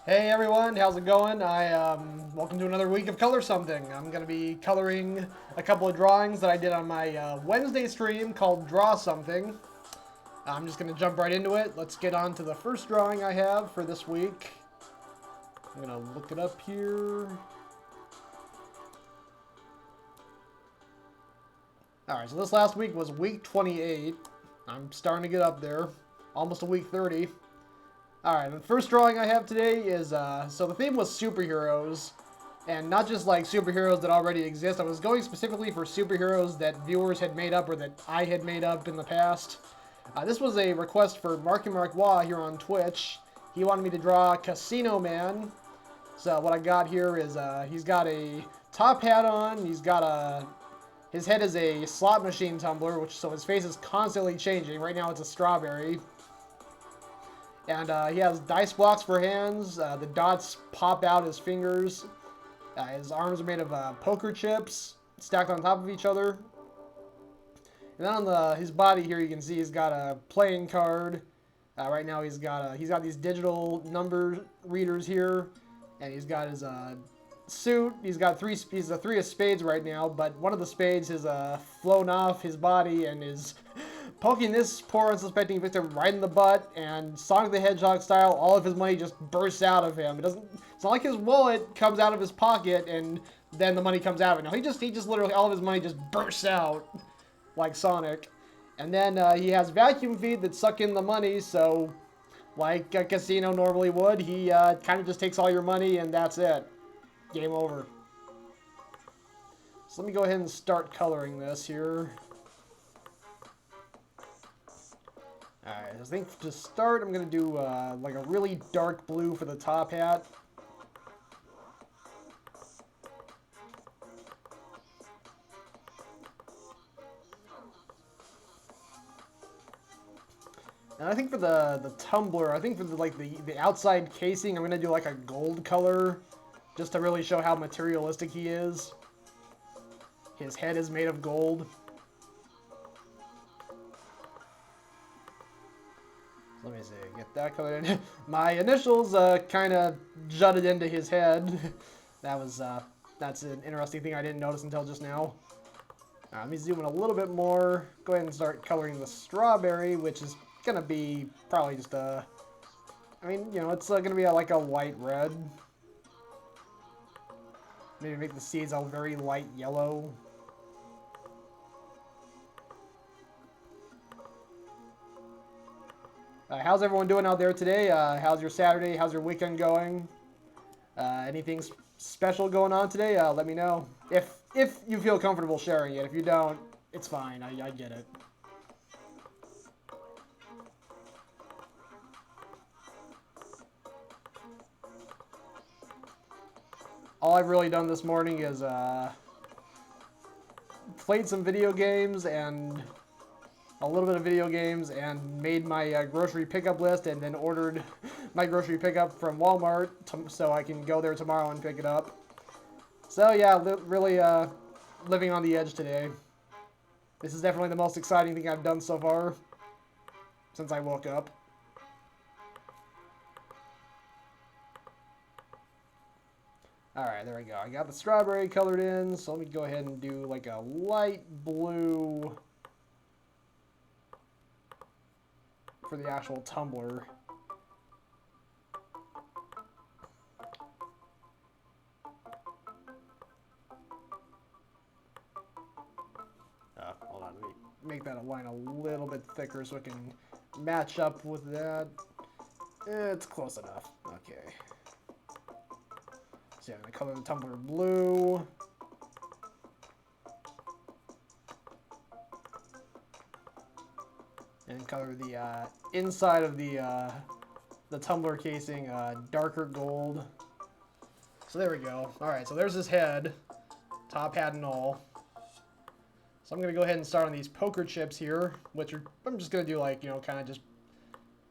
Hey everyone, how's it going? Welcome to another week of Color Something. I'm gonna be coloring a couple of drawings that I did on my Wednesday stream called Draw Something. I'm just gonna jump right into it. Let's get on to the first drawing I have for this week. I'm gonna look it up here. Alright, so this last week was week 28. I'm starting to get up there. Almost a week 30. Alright, the first drawing I have today is, so the theme was superheroes. And not just like superheroes that already exist. I was going specifically for superheroes that viewers had made up or that I had made up in the past. This was a request for Marky Markwa here on Twitch. He wanted me to draw Casino Man. So what I got here is he's got a top hat on. He's got his head is a slot machine tumbler, so his face is constantly changing. Right now it's a strawberry. And he has dice blocks for hands. The dots pop out his fingers. His arms are made of poker chips stacked on top of each other. And then on his body here, you can see he's got a playing card. Right now, he's got these digital number readers here, and he's got his suit. He's a three of spades right now, but one of the spades has flown off his body and is poking this poor unsuspecting victim right in the butt. And Sonic the Hedgehog style, all of his money just bursts out of him. It's not like his wallet comes out of his pocket and then the money comes out of it. No, he just literally, all of his money just bursts out like Sonic. And then he has vacuum feet that suck in the money, so like a casino normally would, he kind of just takes all your money and that's it. Game over. So let me go ahead and start coloring this here. Alright, I think to start I'm going to do like a really dark blue for the top hat. And I think for the tumbler, I think for the outside casing, I'm going to do like a gold color just to really show how materialistic he is. His head is made of gold. Let me see, get that colored in. My initials kind of jutted into his head. That's an interesting thing I didn't notice until just now. Let me zoom in a little bit more. Go ahead and start coloring the strawberry, which is going to be probably just a... I mean, you know, it's going to be like a light red. Maybe make the seeds all very light yellow. How's everyone doing out there today? How's your Saturday? How's your weekend going? Anything special going on today? Let me know. If you feel comfortable sharing it. If you don't, it's fine. I get it. All I've really done this morning is played some video games and a little bit of video games and made my grocery pickup list and then ordered my grocery pickup from Walmart so I can go there tomorrow and pick it up. So yeah, really living on the edge today. This is definitely the most exciting thing I've done so far since I woke up. Alright, there we go. I got the strawberry colored in, so let me go ahead and do like a light blue for the actual tumbler. Hold on, let me make that line a little bit thicker so it can match up with that. It's close enough. Okay. So yeah, I'm going to color the tumbler blue. And color the inside of the tumbler casing darker gold. So there we go. Alright, so there's his head. Top hat and all. So I'm going to go ahead and start on these poker chips here, which are, I'm just going to do like, you know, kind of just,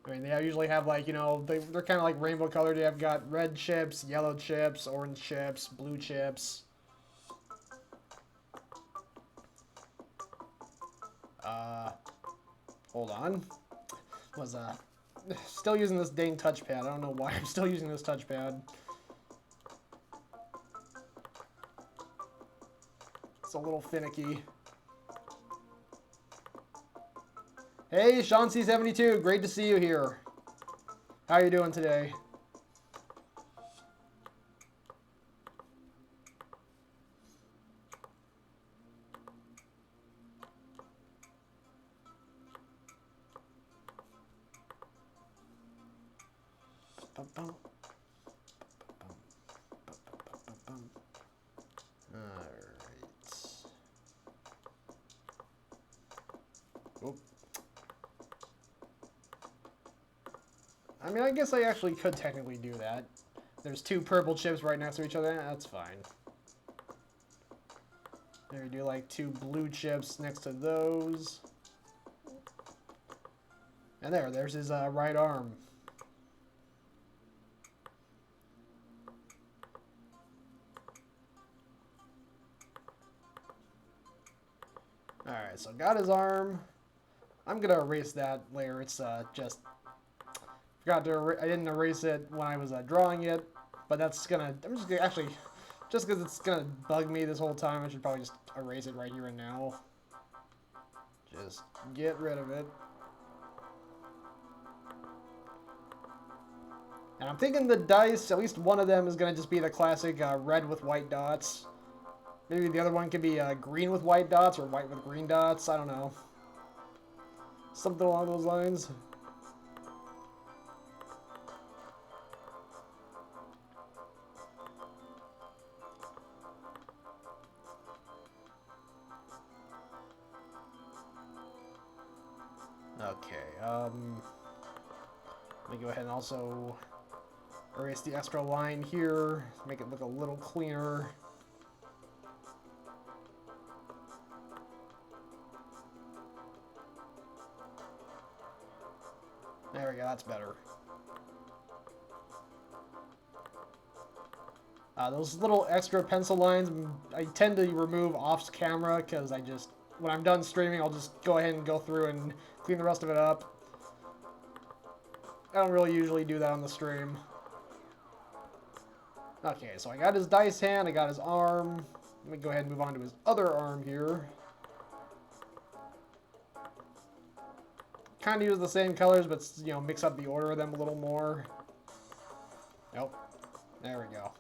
I mean, they usually have like, you know, they're kind of like rainbow colored. They've got red chips, yellow chips, orange chips, blue chips. Hold on. Was Still using this dang touchpad. I don't know why I'm still using this touchpad. It's a little finicky. Hey, Sean C72. Great to see you here. How are you doing today? I mean, I guess I actually could technically do that. There's two purple chips right next to each other. That's fine. There we do like two blue chips next to those. And there's his right arm. Alright, so got his arm. I'm gonna erase that layer. It's just... Forgot to I didn't erase it when I was drawing it, but that's gonna... I'm just gonna actually... Just because it's gonna bug me this whole time, I should probably just erase it right here and now. Just get rid of it. And I'm thinking the dice, at least one of them is gonna just be the classic red with white dots. Maybe the other one could be green with white dots or white with green dots. I don't know. Something along those lines. Okay, let me go ahead and also erase the extra line here, make it look a little cleaner. There we go, that's better. Those little extra pencil lines, I tend to remove off camera because when I'm done streaming, I'll just go ahead and go through and clean the rest of it up. I don't really usually do that on the stream. Okay, so I got his dice hand, I got his arm. Let me go ahead and move on to his other arm here. Kind of use the same colors, but, you know, mix up the order of them a little more. Nope. There we go.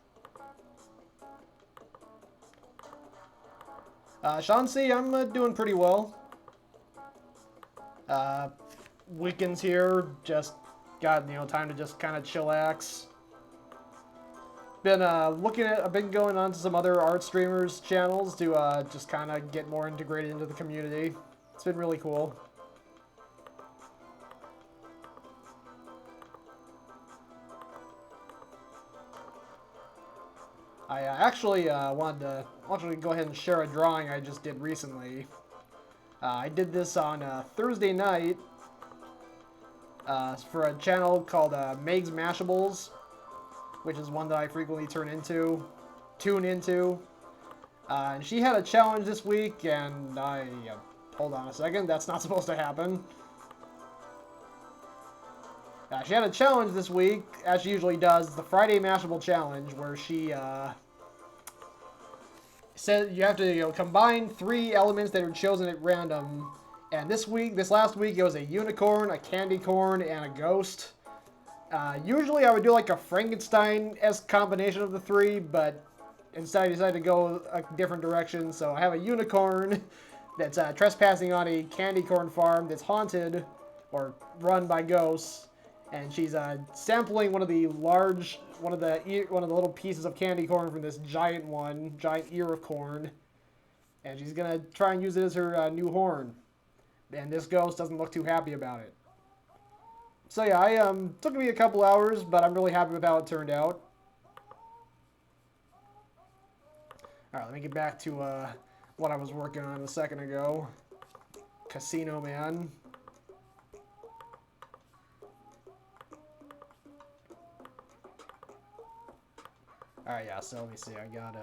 Sean C, I'm doing pretty well. Weekends here, just got, you know, time to just kind of chillax. I've been going on to some other art streamers' channels to just kind of get more integrated into the community. It's been really cool. I actually wanted to go ahead and share a drawing I just did recently. I did this on Thursday night for a channel called Meg's Mashables, which is one that I frequently tune into. And she had a challenge this week, and hold on a second, that's not supposed to happen. She had a challenge this week, as she usually does, the Friday Mashable Challenge, where she said you have to combine 3 elements that are chosen at random. And this last week, it was a unicorn, a candy corn, and a ghost. Usually I would do like a Frankenstein-esque combination of the 3, but instead I decided to go a different direction. So I have a unicorn that's trespassing on a candy corn farm that's haunted or run by ghosts. And she's sampling one of the little pieces of candy corn from this giant ear of corn, and she's gonna try and use it as her new horn. And this ghost doesn't look too happy about it. So yeah, took me a couple hours, but I'm really happy with how it turned out. All right, let me get back to what I was working on a second ago. Casino Man. Alright, yeah, so let me see, I got,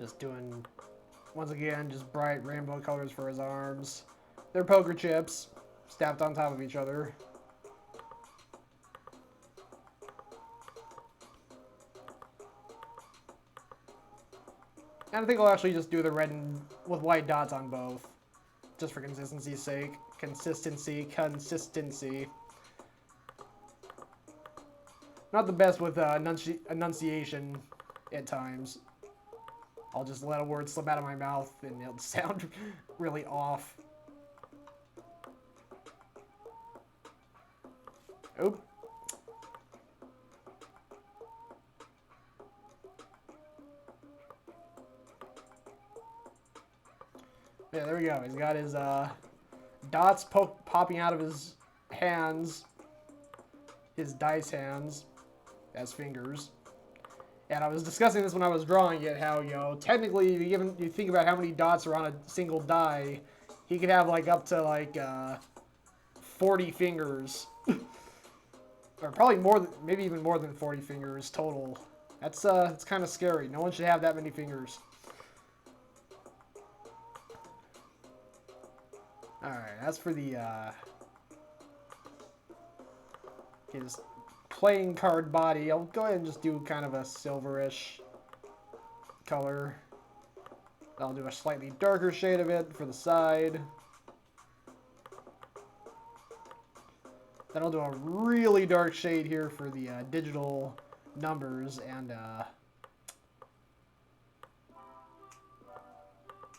Just doing, once again, just bright rainbow colors for his arms. They're poker chips, stacked on top of each other. And I think I'll actually just do the red and with white dots on both. Just for consistency's sake. Consistency. Not the best with enunciation at times. I'll just let a word slip out of my mouth and it'll sound really off. Oop. Yeah, there we go. He's got his dots popping out of his hands. His dice hands as fingers. And I was discussing this when I was drawing it, how, you know, technically, if you think about how many dots are on a single die, he could have, like, up to, like, 40 fingers. Or probably more, maybe even more than 40 fingers total. That's, it's kind of scary. No one should have that many fingers. Alright, as for the, his playing card body, I'll go ahead and just do kind of a silverish color. I'll do a slightly darker shade of it for the side. Then I'll do a really dark shade here for the digital numbers, and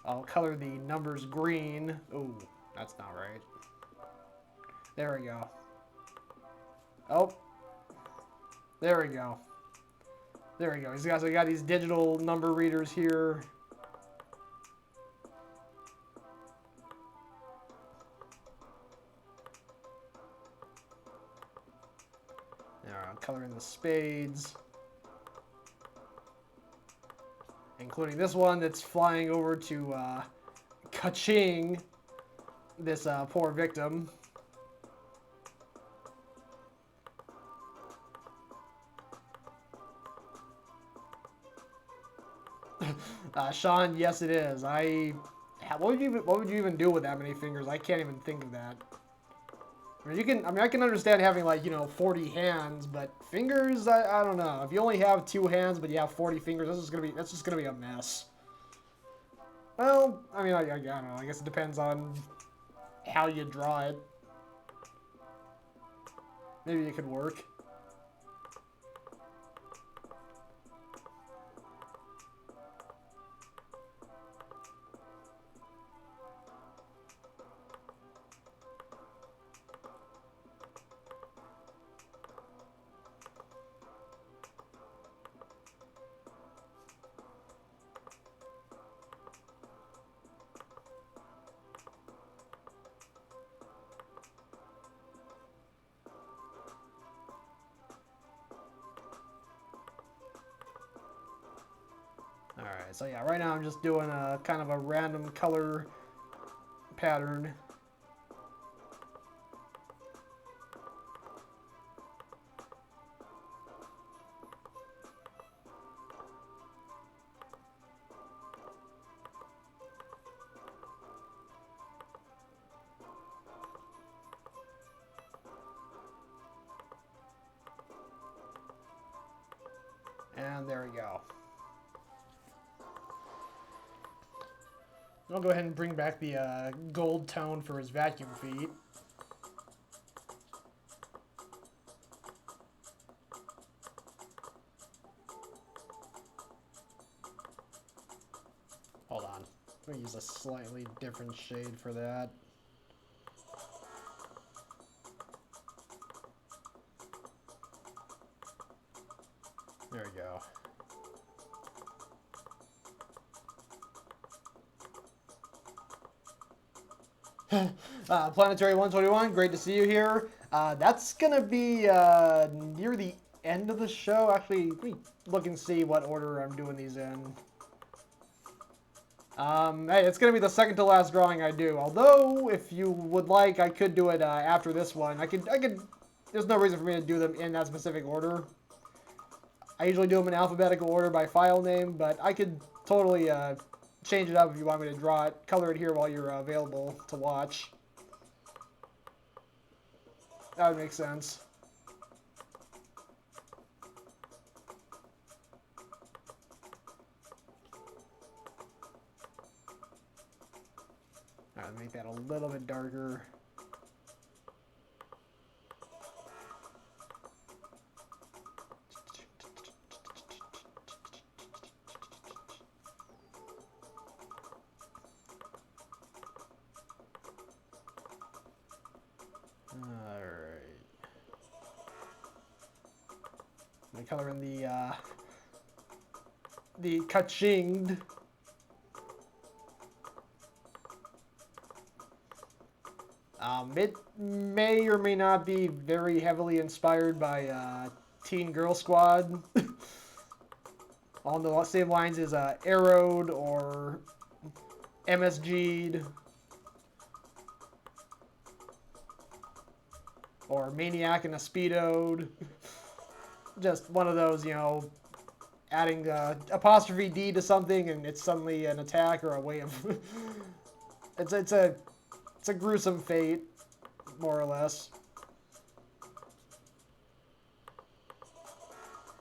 I'll color the numbers green. Ooh, that's not right. There we go. Oh. There we go. There we go. So we got these digital number readers here. There, I'm coloring the spades. Including this one that's flying over to ka-ching this poor victim. Sean, yes it is. What would you even do with that many fingers? I can't even think of that. I can understand having, like, you know, 40 hands, but fingers, I don't know. If you only have 2 hands but you have 40 fingers, that's just gonna be a mess. Well, I mean, I don't know. I guess it depends on how you draw it. Maybe it could work. Alright, so yeah, right now I'm just doing a kind of a random color pattern. And there we go. I'll go ahead and bring back the gold tone for his vacuum feet. Hold on. Let me use a slightly different shade for that. There we go. Planetary 121, great to see you here. That's gonna be near the end of the show. Actually, let me look and see what order I'm doing these in. Hey, it's gonna be the second to last drawing I do. Although, if you would like, I could do it after this one. I could. There's no reason for me to do them in that specific order. I usually do them in alphabetical order by file name, but I could totally change it up if you want me to draw it, color it here while you're available to watch. That would make sense. Alright, make that a little bit darker. Color in the ka-chinged. It may or may not be very heavily inspired by Teen Girl Squad. On the same lines as Arrowed or MSG'd. Or Maniac and a Speedoed. Just one of those, you know, adding apostrophe D to something and it's suddenly an attack or a way of... it's a gruesome fate, more or less.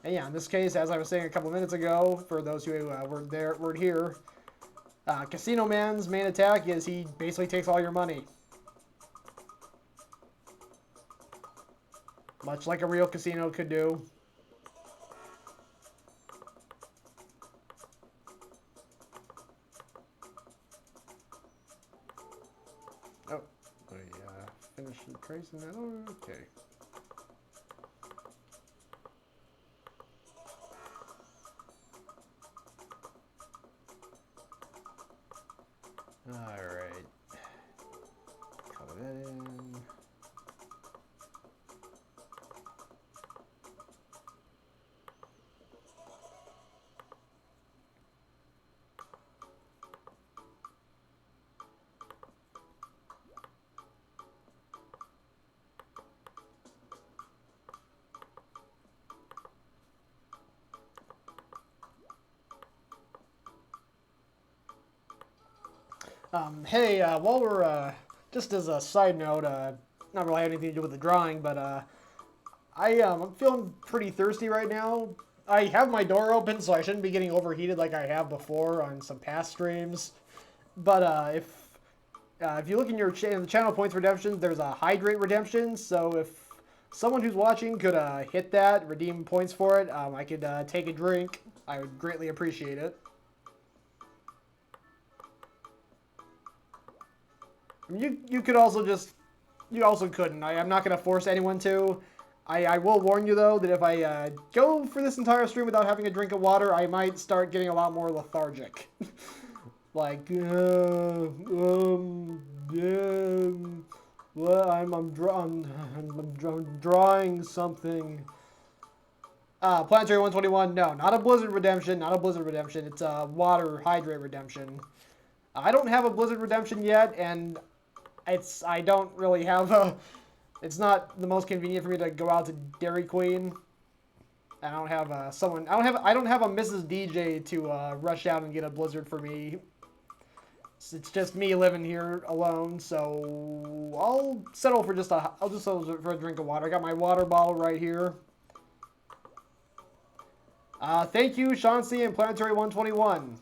And yeah, in this case, as I was saying a couple minutes ago, for those who weren't here, Casino Man's main attack is he basically takes all your money. Much like a real casino could do. Oh, we finished tracing that. Okay. Alright. Color that in. Hey, while we're, just as a side note, not really anything to do with the drawing, but, I'm feeling pretty thirsty right now. I have my door open, so I shouldn't be getting overheated like I have before on some past streams. But, if you look in in the channel points redemption, there's a hydrate redemption, so if someone who's watching could, hit that, redeem points for it, I could, take a drink. I would greatly appreciate it. You could also you also couldn't. I'm not going to force anyone to. I will warn you, though, that if I go for this entire stream without having a drink of water, I might start getting a lot more lethargic. Like, well, I'm drawing something. Planetary 121, no, not a Blizzard Redemption, not a Blizzard Redemption. It's a Water Hydrate Redemption. I don't have a Blizzard Redemption yet, and I don't really have a... It's not the most convenient for me to go out to Dairy Queen. I don't have I don't have a Mrs. DJ to rush out and get a Blizzard for me. It's just me living here alone, so I'll just settle for a drink of water. I got my water bottle right here. Thank you, Chauncey and Planetary 121.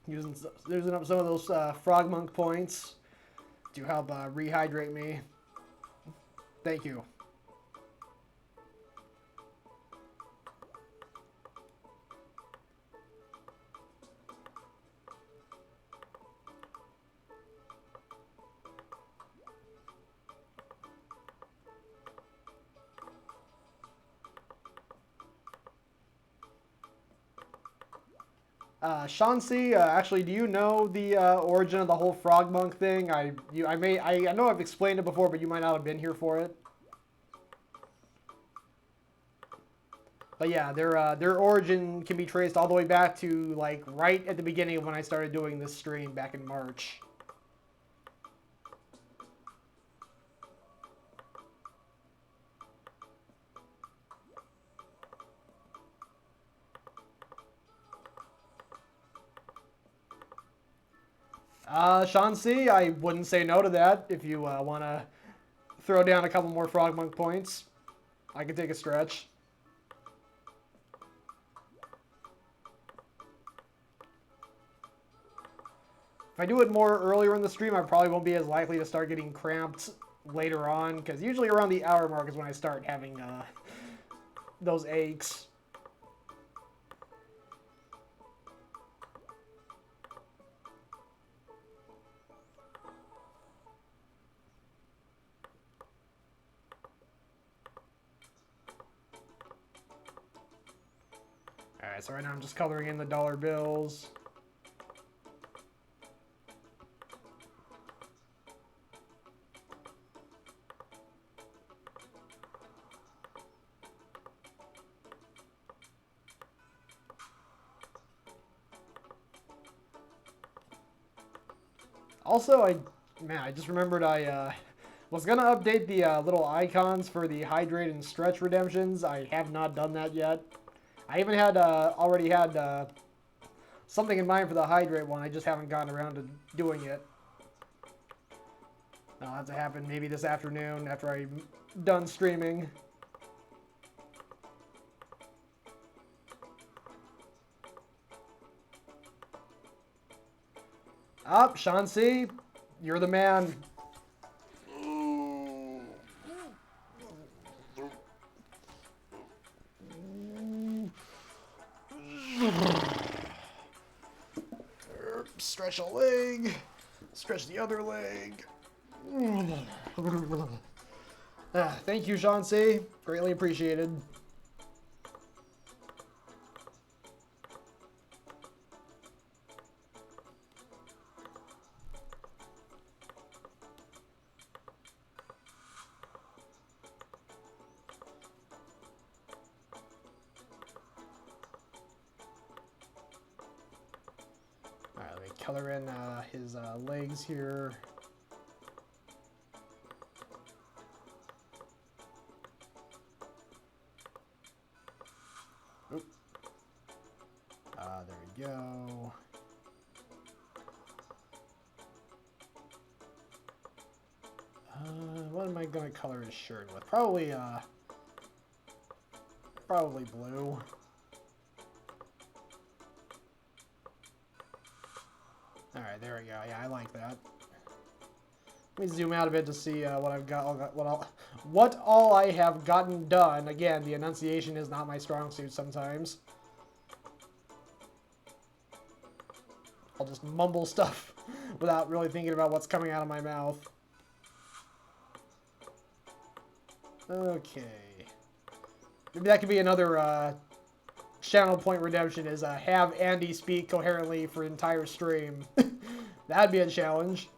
Using up some of those frog monk points to help rehydrate me. Thank you. Chauncey, actually, do you know the origin of the whole frog monk thing? I know I've explained it before, but you might not have been here for it. But yeah, their origin can be traced all the way back to like right at the beginning of when I started doing this stream back in March. Sean C., I wouldn't say no to that. If you want to throw down a couple more Frogmonk points, I could take a stretch. If I do it more earlier in the stream, I probably won't be as likely to start getting cramped later on, because usually around the hour mark is when I start having those aches. Alright, so right now I'm just coloring in the dollar bills. Also, I just remembered I was going to update the little icons for the hydrate and stretch redemptions. I have not done that yet. I even had already had something in mind for the hydrate one. I just haven't gotten around to doing it. That'll have to happen maybe this afternoon after I'm done streaming. Up, Sean C., you're the man. Stretch a leg, stretch the other leg. Thank you, Sean C. Greatly appreciated. Alright, let me color in his legs here. Oop. There we go. What am I gonna color his shirt with? Probably blue. Alright, there we go. Yeah, I like that. Let me zoom out a bit to see what I've got. What all I have gotten done. Again, the enunciation is not my strong suit sometimes. I'll just mumble stuff without really thinking about what's coming out of my mouth. Okay. Maybe that could be another channel point redemption, is have Andy speak coherently for an entire stream. That'd be a challenge.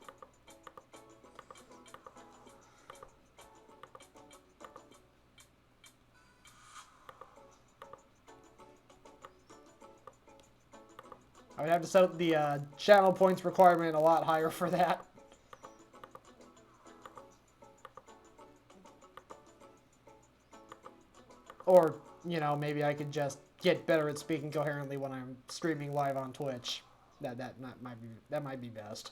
I would have to set up the channel points requirement a lot higher for that. Or, you know, maybe I could just get better at speaking coherently when I'm streaming live on Twitch. That might be best.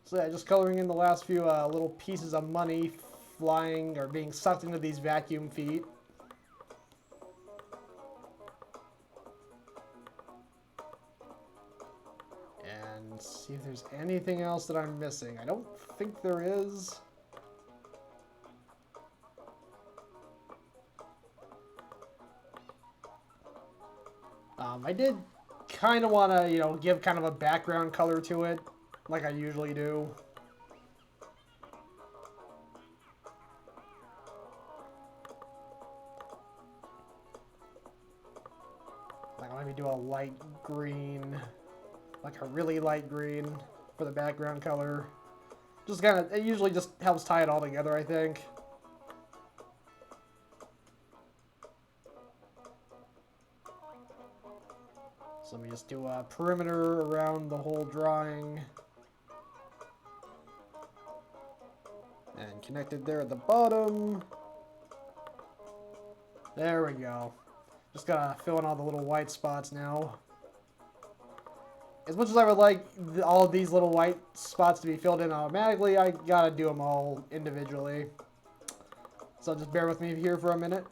So yeah, just coloring in the last few little pieces of money flying or being sucked into these vacuum feet. And see if there's anything else that I'm missing. I don't think there is. I did kind of want to, you know, give kind of a background color to it, like I usually do. Like, maybe do a light green, like a really light green for the background color. Just kind of, it usually just helps tie it all together, I think. So let me just do a perimeter around the whole drawing. And connected there at the bottom. There we go. Just gotta fill in all the little white spots now. As much as I would like all of these little white spots to be filled in automatically, I gotta do them all individually. So just bear with me here for a minute.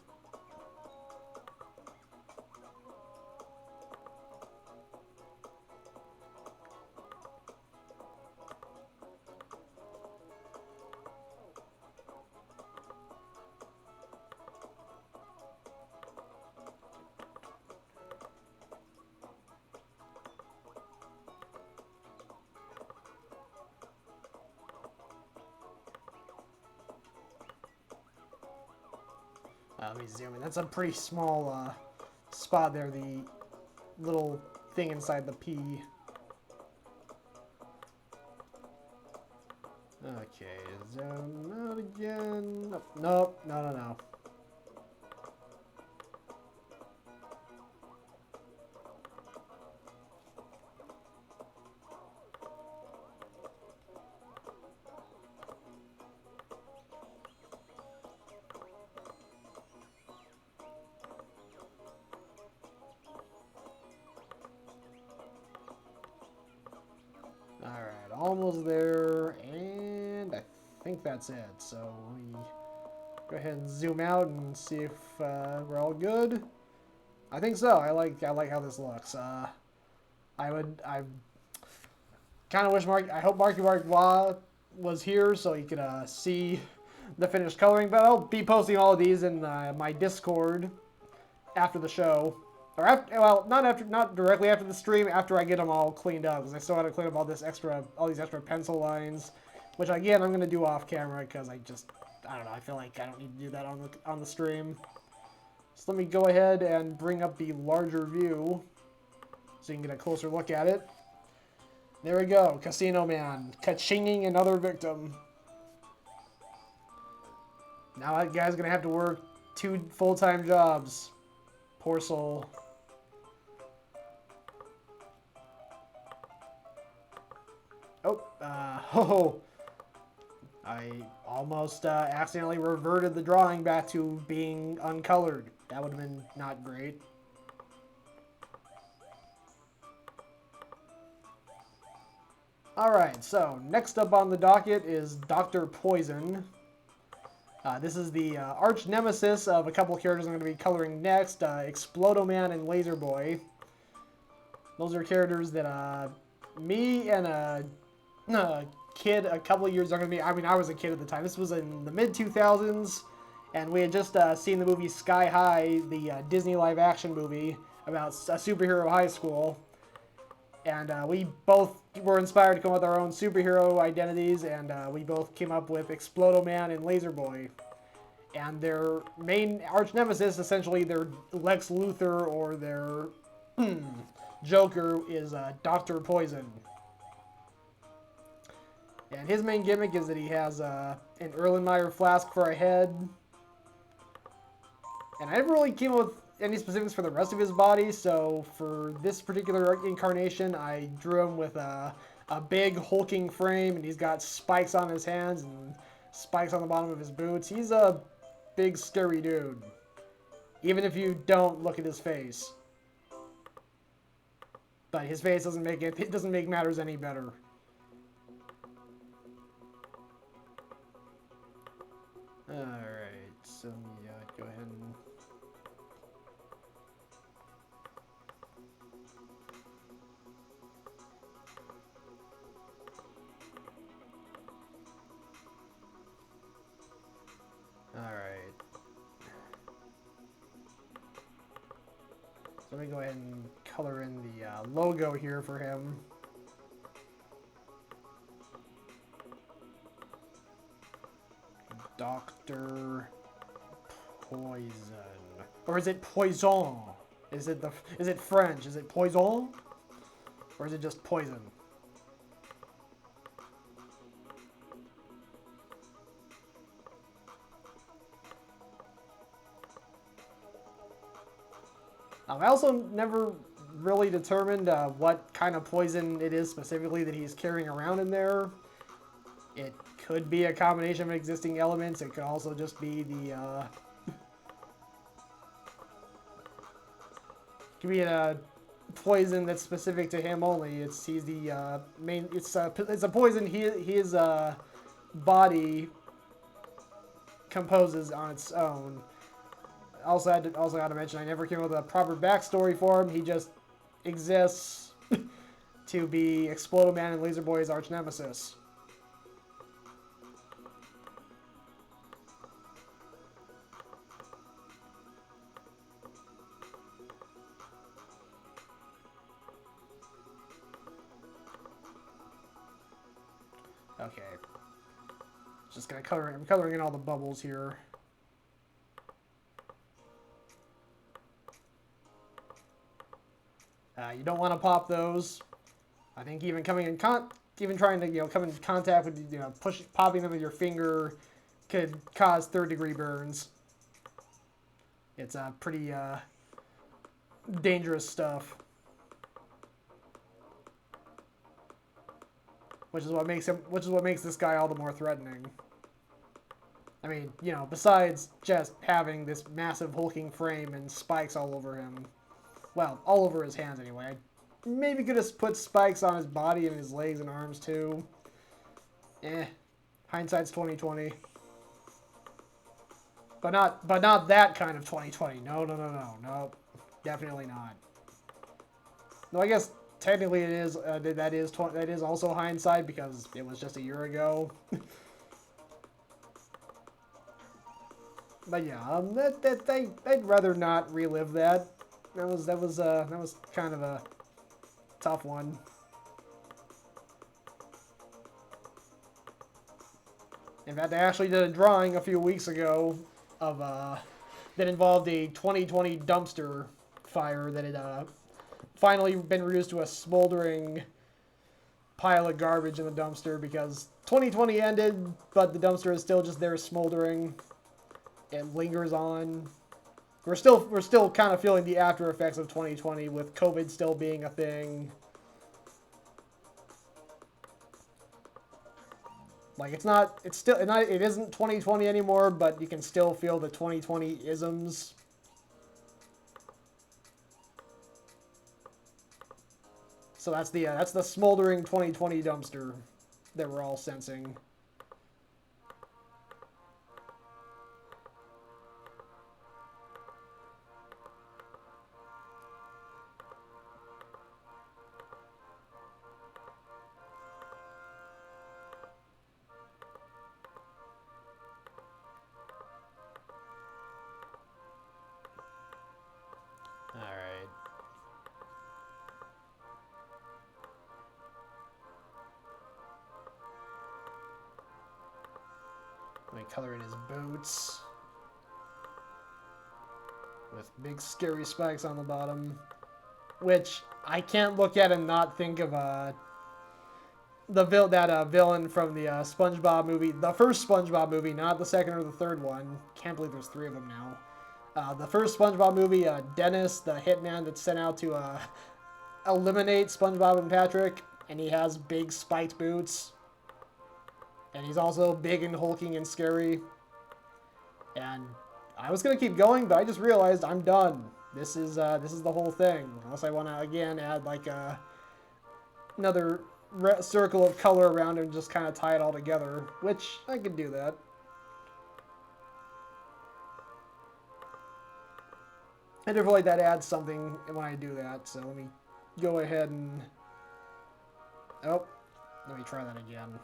Let me zoom in. That's a pretty small spot there, the little thing inside the P. Okay, zoom out again. Nope, no. Alright, almost there, and I think that's it. So let me go ahead and zoom out and see if we're all good. I think so. I like how this looks. I kind of wish I hope Marky Mark was here so he could see the finished coloring, but I'll be posting all of these in my Discord after the show. Or after, well, not directly after the stream. After I get them all cleaned up, because I still got to clean up all these extra pencil lines, which again I'm gonna do off camera because I don't know. I feel like I don't need to do that on the stream. So let me go ahead and bring up the larger view so you can get a closer look at it. There we go, Casino Man, ka-chinging another victim. Now that guy's gonna have to work 2 full-time jobs. Poor soul. Oh, I almost accidentally reverted the drawing back to being uncolored. That would have been not great. Alright, so next up on the docket is Dr. Poison. This is the arch nemesis of a couple characters I'm going to be coloring next, Explodoman and Laser Boy. Those are characters that me and a kid a couple of years younger than me, I mean I was a kid at the time, this was in the mid-2000s, and we had just seen the movie Sky High, the Disney live-action movie about a superhero high school. And we both were inspired to come up with our own superhero identities, and we both came up with Explodoman and Laser Boy. And their main arch nemesis, essentially their Lex Luthor or their Joker, is Dr. Poison. And his main gimmick is that he has an Erlenmeyer flask for a head. And I never really came up with any specifics for the rest of his body, so for this particular incarnation, I drew him with a big hulking frame, and he's got spikes on his hands and spikes on the bottom of his boots. He's a big, scary dude, even if you don't look at his face. But his face doesn't make matters any better. Alright, so let me go ahead and... Alright. So let me go ahead and color in the logo here for him. Dr. Poison. Or is it Poison? Is it French? Is it Poison? Or is it just poison? I also never really determined what kind of poison it is specifically that he's carrying around in there. It could be a combination of existing elements. It could also just be the Could be a poison that's specific to him only. He's the main. It's a poison his body composes on its own. Also had to mention, I never came up with a proper backstory for him. He just exists to be Explodo Man and Laser Boy's arch nemesis. Okay. Just gonna color. I'm coloring in all the bubbles here. You don't want to pop those. I think even coming in even trying to come in contact with popping them with your finger could cause third-degree burns. It's pretty dangerous stuff. Which is what makes this guy all the more threatening. I mean, besides just having this massive hulking frame and spikes all over him. Well, all over his hands anyway. Maybe could have put spikes on his body and his legs and arms too. Hindsight's 20/20. But not that kind of 20/20. No. Definitely not. No, I guess technically it is. That is also hindsight because it was just a year ago. But yeah, I'd rather not relive that. That was kind of a tough one. In fact, I actually did a drawing a few weeks ago of that involved a 2020 dumpster fire that had finally been reduced to a smoldering pile of garbage in the dumpster because 2020 ended, but the dumpster is still just there smoldering. It lingers on. We're still kind of feeling the after effects of 2020 with COVID still being a thing. Like it isn't 2020 anymore, but you can still feel the 2020 isms. So that's the smoldering 2020 dumpster that we're all sensing. Alright. Let me color in his boots. With big scary spikes on the bottom. Which I can't look at and not think of that villain from the SpongeBob movie. The first SpongeBob movie, not the second or the third one. Can't believe there's 3 of them now. The first SpongeBob movie, Dennis, the hitman that's sent out to eliminate SpongeBob and Patrick, and he has big spiked boots. And he's also big and hulking and scary. And I was gonna keep going, but I just realized I'm done. This is the whole thing. Unless I want to again add like another circle of color around it and just kind of tie it all together, which I could do that. I do feel like that adds something when I do that, so let me go ahead and... Oh, let me try that again.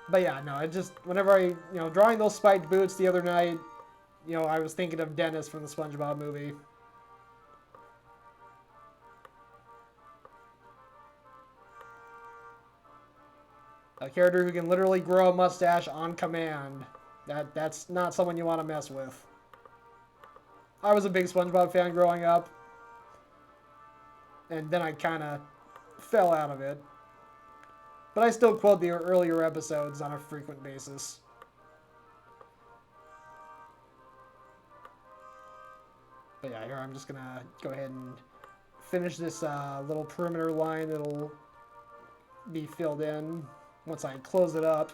But yeah, no, it just, whenever I, drawing those spiked boots the other night, I was thinking of Dennis from the SpongeBob movie. A character who can literally grow a mustache on command. That's not someone you want to mess with. I was a big SpongeBob fan growing up. And then I kind of fell out of it. But I still quote the earlier episodes on a frequent basis. But yeah, here I'm just going to go ahead and finish this little perimeter line that'll be filled in once I close it up.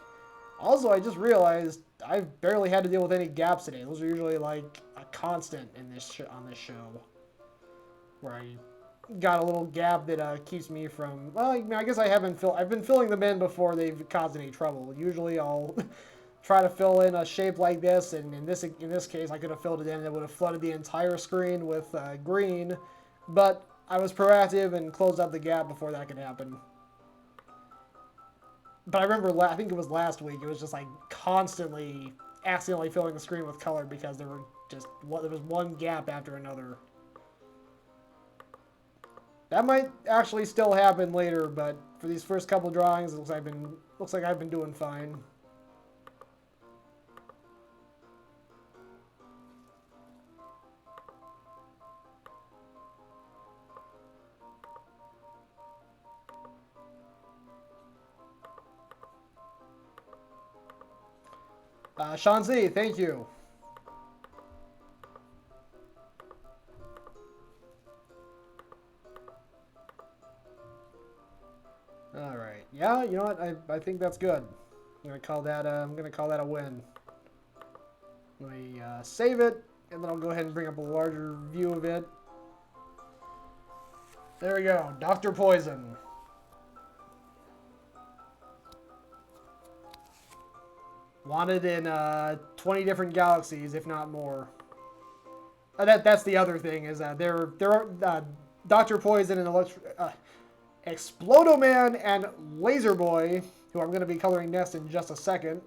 Also, I just realized I've barely had to deal with any gaps today. Those are usually like a constant in this on this show, where I got a little gap that keeps me from. Well, I guess I've been filling them in before they've caused any trouble. Usually, I'll try to fill in a shape like this, and in this case, I could have filled it in and it would have flooded the entire screen with green. But I was proactive and closed up the gap before that could happen. But I remember, I think it was last week, it was just like constantly accidentally filling the screen with color because there was one gap after another. That might actually still happen later, but for these first couple drawings, it looks like I've been doing fine. Sean Z, thank you. All right. Yeah, you know what? I think that's good. I'm gonna call that a win. Let me save it, and then I'll go ahead and bring up a larger view of it. There we go, Dr. Poison. Wanted in 20 different galaxies, if not more. That's the other thing is there are Dr. Poison and Explodoman and Laser Boy, who I'm going to be coloring next in just a second,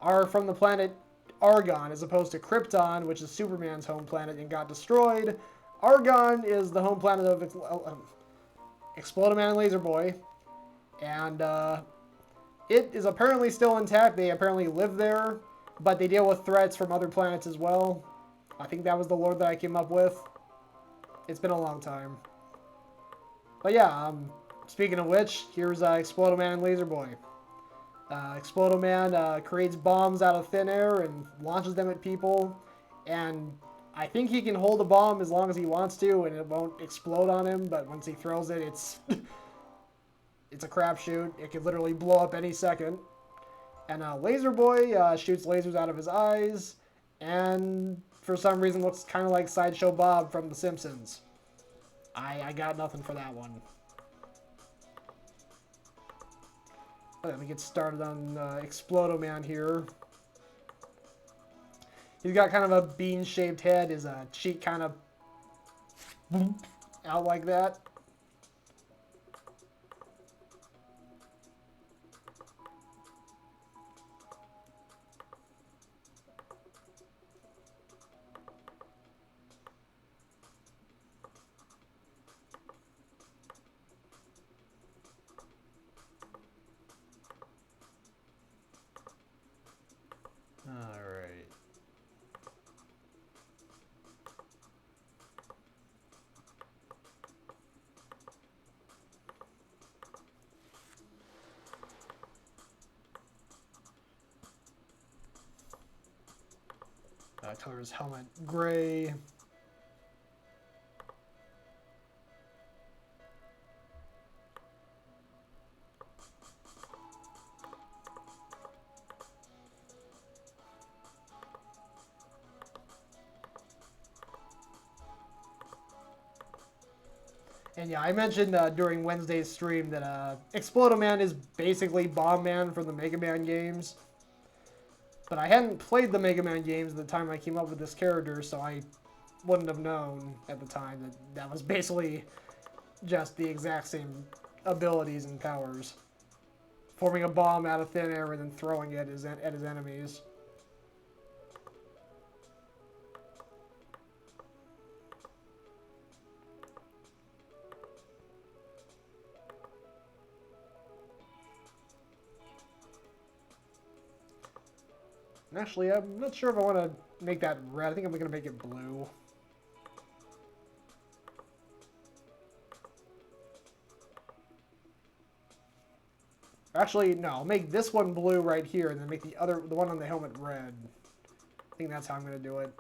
are from the planet Argon, as opposed to Krypton, which is Superman's home planet and got destroyed. Argon is the home planet of Explodoman and Laser Boy, and it is apparently still intact. They apparently live there, but they deal with threats from other planets as well. I think that was the lore that I came up with. It's been a long time. But yeah, speaking of which, here's Explodoman and Laser Boy. Explodoman creates bombs out of thin air and launches them at people. And I think he can hold a bomb as long as he wants to, and it won't explode on him. But once he throws it, it's it's a crapshoot. It could literally blow up any second. And Laser Boy shoots lasers out of his eyes, and for some reason looks kind of like Sideshow Bob from The Simpsons. I got nothing for that one. Let me get started on Explodoman here. He's got kind of a bean-shaped head. His cheek kind of out like that. Color his helmet gray. And yeah, I mentioned during Wednesday's stream that Explodoman is basically Bomb Man from the Mega Man games. But I hadn't played the Mega Man games at the time I came up with this character, so I wouldn't have known at the time that that was basically just the exact same abilities and powers. Forming a bomb out of thin air and then throwing it at his enemies. And actually, I'm not sure if I want to make that red. I think I'm going to make it blue. Actually, no. I'll make this one blue right here, and then make the one on the helmet red. I think that's how I'm going to do it.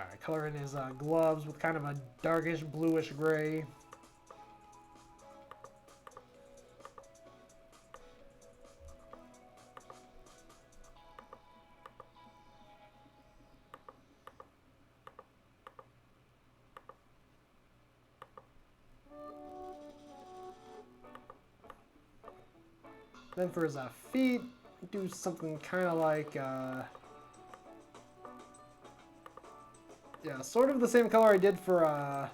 Alright, coloring his gloves with kind of a darkish bluish gray. Then for his feet, do something kind of like, yeah, sort of the same color I did for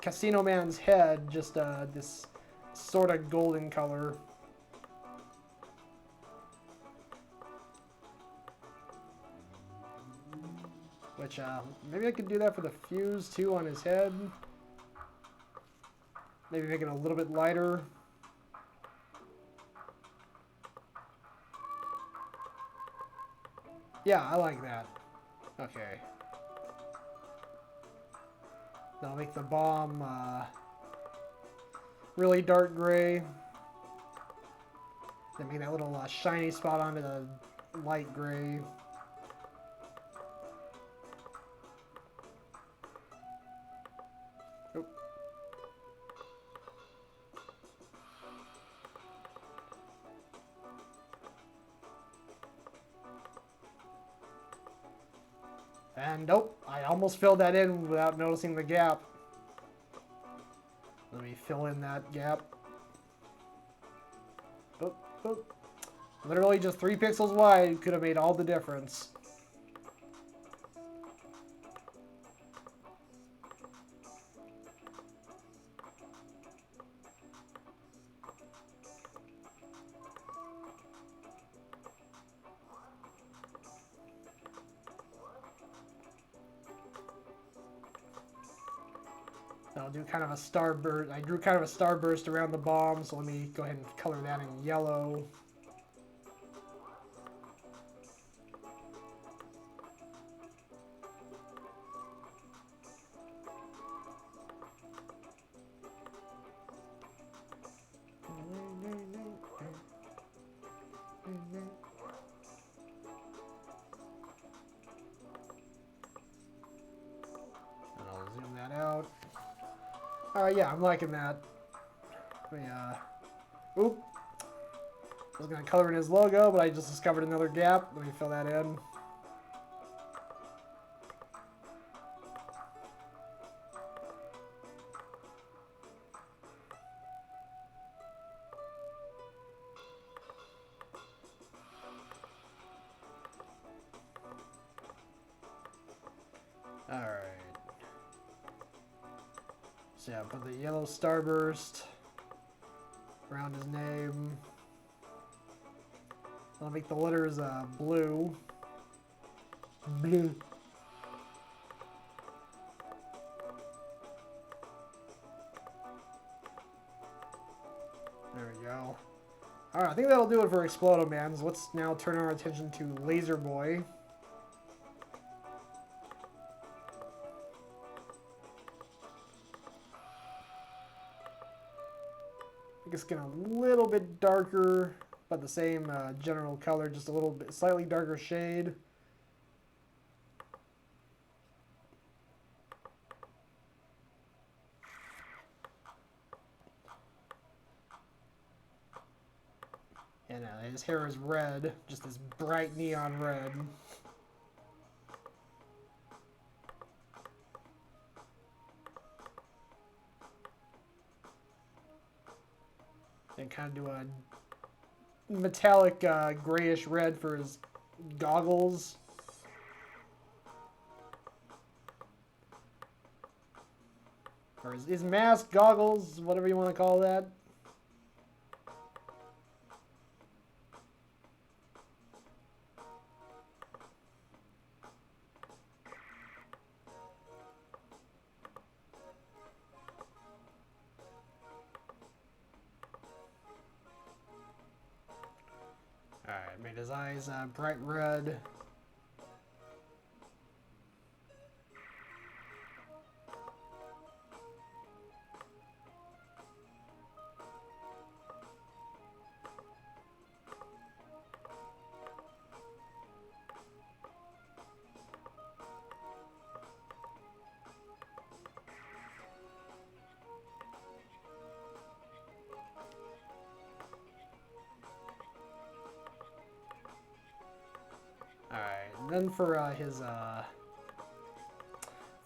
Casino Man's head, just this sort of golden color. Which, maybe I could do that for the fuse too on his head. Maybe make it a little bit lighter. Yeah, I like that. Okay. Then I'll make the bomb really dark gray. Then make that little shiny spot onto the light gray. Oop. And nope, I almost filled that in without noticing the gap. Let me fill in that gap. Boop, boop. Literally just 3 pixels wide could have made all the difference. I'll do kind of a starburst. I drew kind of a starburst around the bomb, so let me go ahead and color that in yellow. And I'll zoom that out. Yeah, I'm liking that. Oop. I was going to color in his logo, but I just discovered another gap. Let me fill that in. Alright. So yeah, put the yellow starburst around his name. I'll make the letters blue. Blue. There we go. Alright, I think that'll do it for Explodo-Mans. Let's now turn our attention to Laser Boy. Make his skin a little bit darker, but the same general color, just a little bit slightly darker shade. And his hair is red, just this bright neon red. And kind of do a metallic grayish red for his goggles. Or his mask, goggles, whatever you want to call that. Alright, made his eyes bright red. And then for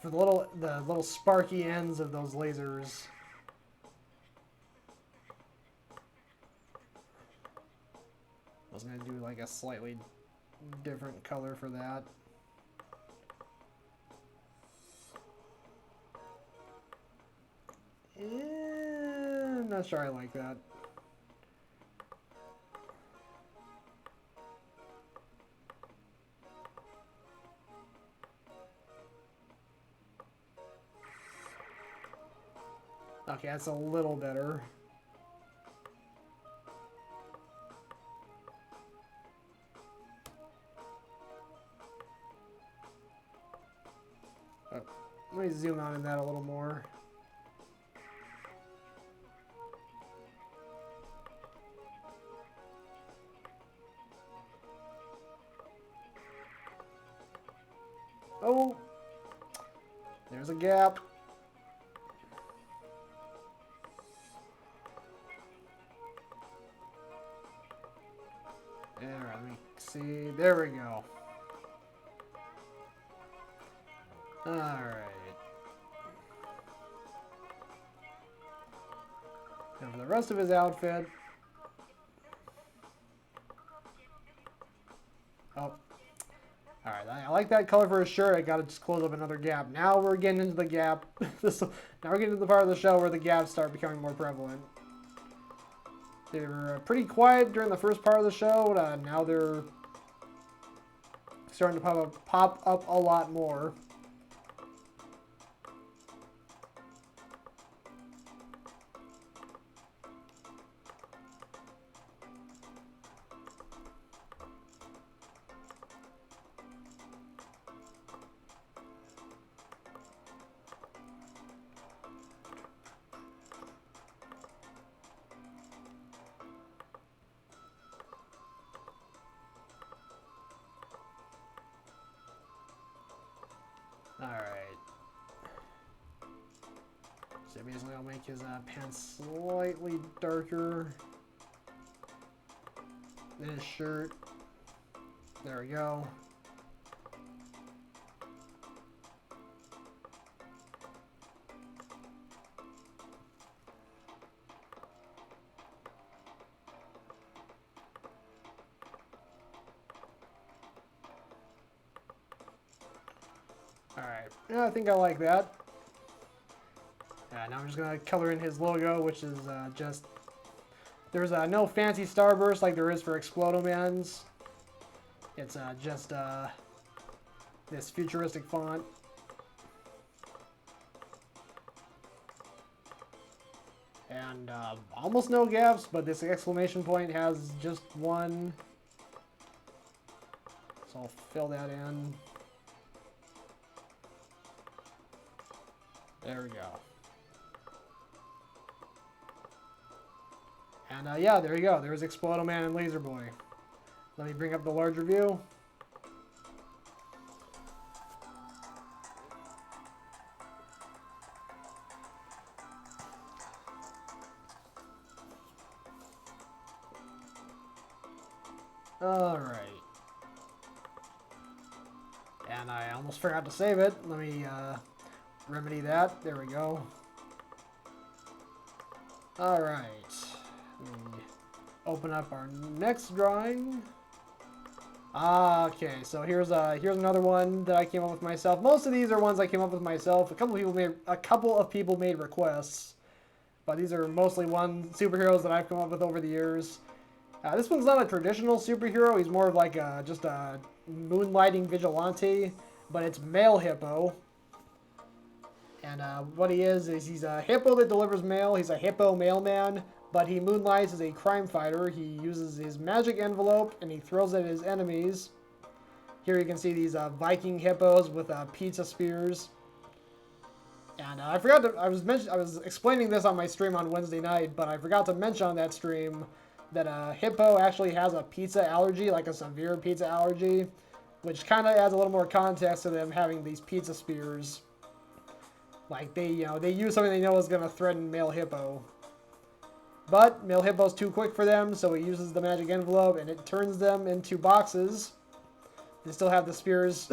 the little sparky ends of those lasers. I was gonna do like a slightly different color for that. I'm not sure I like that. Okay, that's a little better. Oh, let me zoom out in that a little more. Oh, there's a gap. There, let me see. There we go. Alright. Now for the rest of his outfit. Oh. Alright, I like that color for his shirt. I gotta just close up another gap. Now we're getting into the gap. Now we're getting to the part of the show where the gaps start becoming more prevalent. They were pretty quiet during the first part of the show. Now they're starting to pop up a lot more. Alright. So basically I'll make his pants slightly darker than his shirt. There we go. Alright, yeah, I think I like that. Now I'm just going to color in his logo, which is just... There's no fancy starburst like there is for Explodomans. It's just this futuristic font. And almost no gaps, but this exclamation point has just one. So I'll fill that in. There we go. And yeah, there you go. There's Explodoman and Laser Boy. Let me bring up the larger view. Alright. And I almost forgot to save it. Let me remedy that. There we go. Alright. Let me open up our next drawing. Okay, so here's another one that I came up with myself. Most of these are ones I came up with myself. A couple of people made requests, but these are mostly superheroes that I've come up with over the years. This one's not a traditional superhero. He's more of like just a moonlighting vigilante, but it's male hippo. And what he is he's a hippo that delivers mail. He's a hippo mailman, but he moonlights as a crime fighter. He uses his magic envelope and he throws it at his enemies. Here you can see these Viking hippos with pizza spears. And I forgot to, I was explaining this on my stream on Wednesday night, but I forgot to mention on that stream that a hippo actually has a pizza allergy, like a severe pizza allergy, which kind of adds a little more context to them having these pizza spears. Like they use something they know is going to threaten male hippo. But male hippo's too quick for them, so he uses the magic envelope and it turns them into boxes. they still have the spears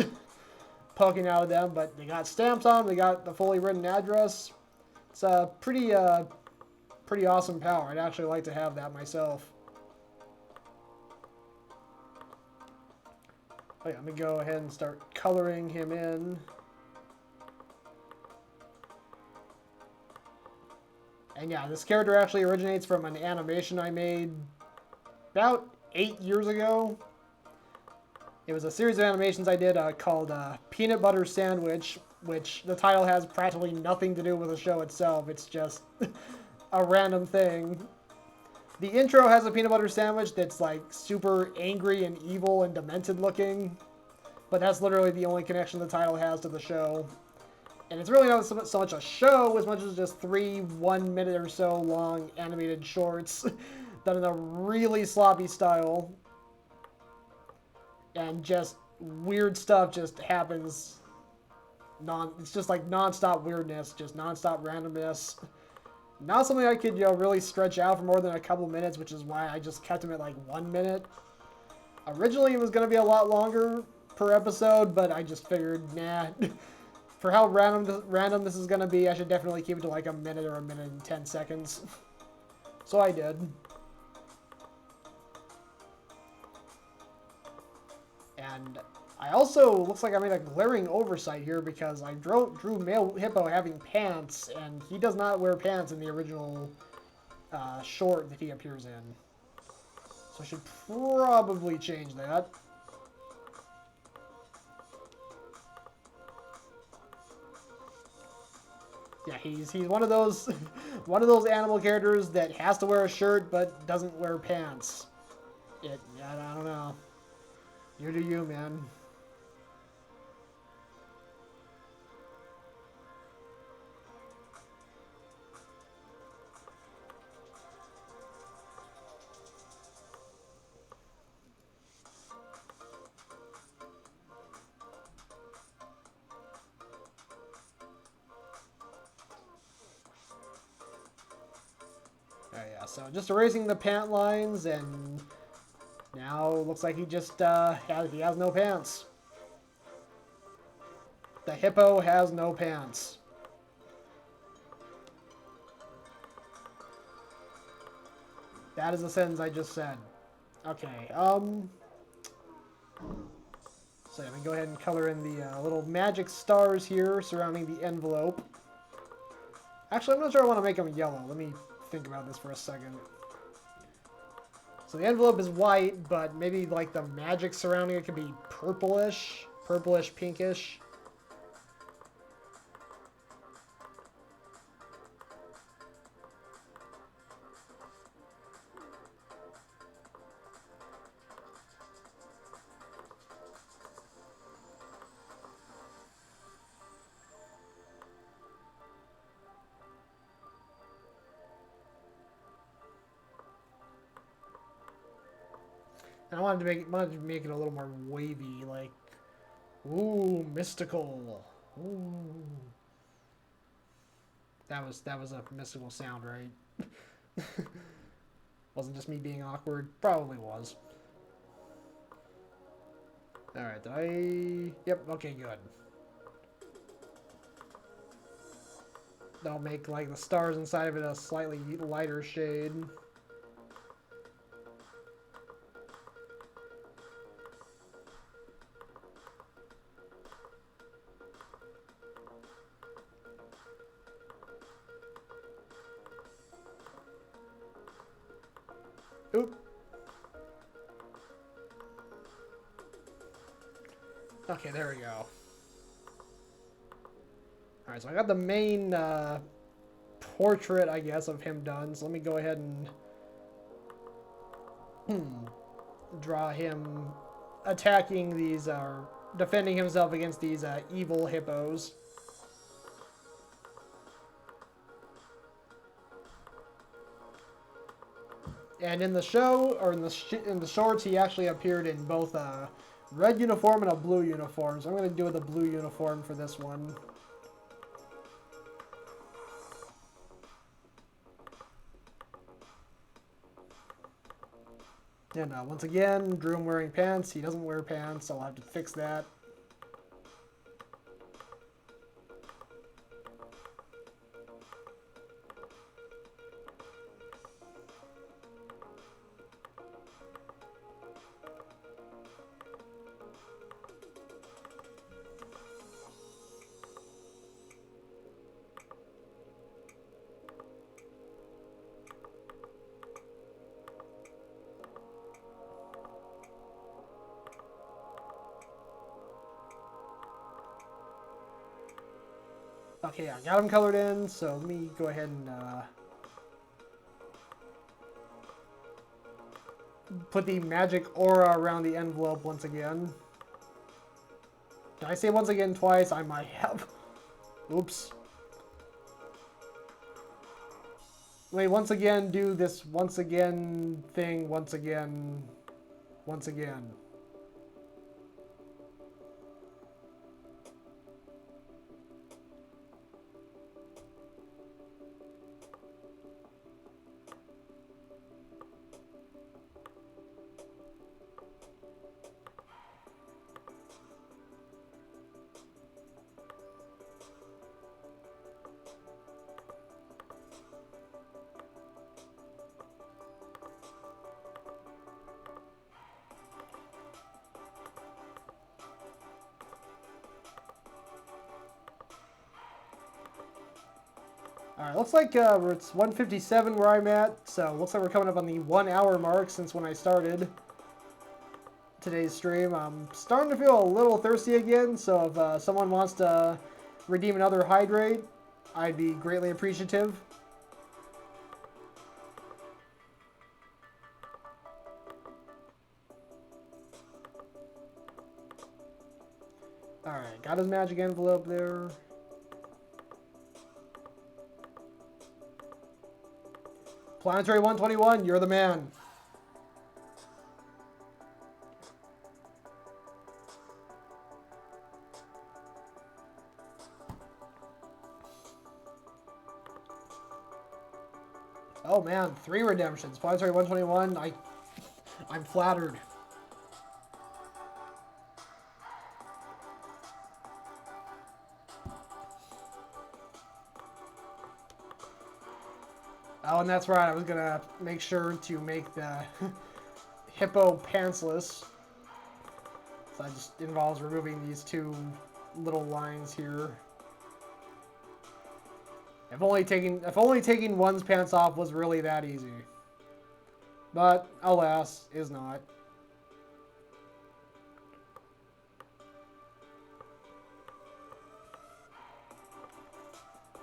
poking out of them, but they got stamps on them. They got the fully written address. It's a pretty awesome power. I'd actually like to have that myself. Oh, yeah, let me go ahead and start coloring him in. And yeah, this character actually originates from an animation I made about 8 years ago. It was a series of animations I did called Peanut Butter Sandwich, which the title has practically nothing to do with the show itself. It's just a random thing. The intro has a peanut butter sandwich that's like super angry and evil and demented looking, but that's literally the only connection the title has to the show. And it's really not so much a show as much as just 3 1-minute or so long animated shorts done in a really sloppy style. And just weird stuff just happens. It's just like non-stop weirdness, just non-stop randomness. Not something I could, really stretch out for more than a couple minutes, which is why I just kept them at like 1 minute. Originally, it was going to be a lot longer per episode, but I just figured, nah. For how random this is going to be, I should definitely keep it to like a minute or a minute and 10 seconds. So I did. And I also, looks like I made a glaring oversight here because I drew male hippo having pants, and he does not wear pants in the original short that he appears in. So I should probably change that. Yeah, he's one of those animal characters that has to wear a shirt but doesn't wear pants. I don't know. You do you, man. Oh yeah, so just erasing the pant lines, and now looks like he just has no pants. The hippo has no pants. That is the sentence I just said. Okay, so let me go ahead and color in the little magic stars here surrounding the envelope. Actually, I'm not sure I want to make them yellow. Let me think about this for a second. So the envelope is white, but maybe like the magic surrounding it could be purplish, pinkish. And I wanted to make it a little more wavy, like, ooh, mystical. Ooh. That was a mystical sound, right? Wasn't just me being awkward. Probably was. Alright, did I... Yep, okay, good. That'll make, like, the stars inside of it a slightly lighter shade. Oop. Okay, there we go. Alright, so I got the main portrait, I guess, of him done. So let me go ahead and draw him attacking these, defending himself against these evil hippos. And in the show, or in the shorts, he actually appeared in both a red uniform and a blue uniform. So I'm going to do the blue uniform for this one. And once again, Drew wearing pants. He doesn't wear pants, so I'll have to fix that. Okay, I got them colored in, so let me go ahead and put the magic aura around the envelope once again. Did I say once again twice? I might have. Oops. Wait, once again, do this once again thing once again. Once again. Alright, looks like it's 1:57 where I'm at, so looks like we're coming up on the 1 hour mark since when I started today's stream. I'm starting to feel a little thirsty again, so if someone wants to redeem another hydrate, I'd be greatly appreciative. Alright, got his magic envelope there. Planetary 121, you're the man. Oh man, 3 redemptions. Planetary 121, I'm flattered. Oh, and that's right, I was gonna make sure to make the hippo pantsless. So that just involves removing these 2 little lines here. If only taking one's pants off was really that easy. But, alas, is not.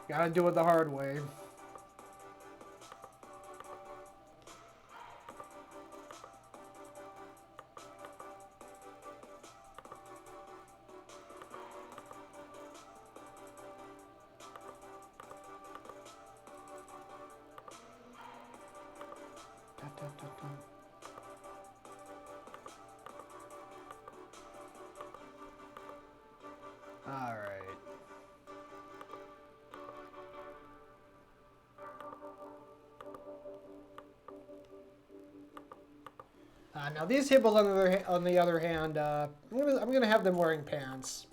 Gotta do it the hard way. Alright. Now these hippos, on the other hand, I'm gonna have them wearing pants.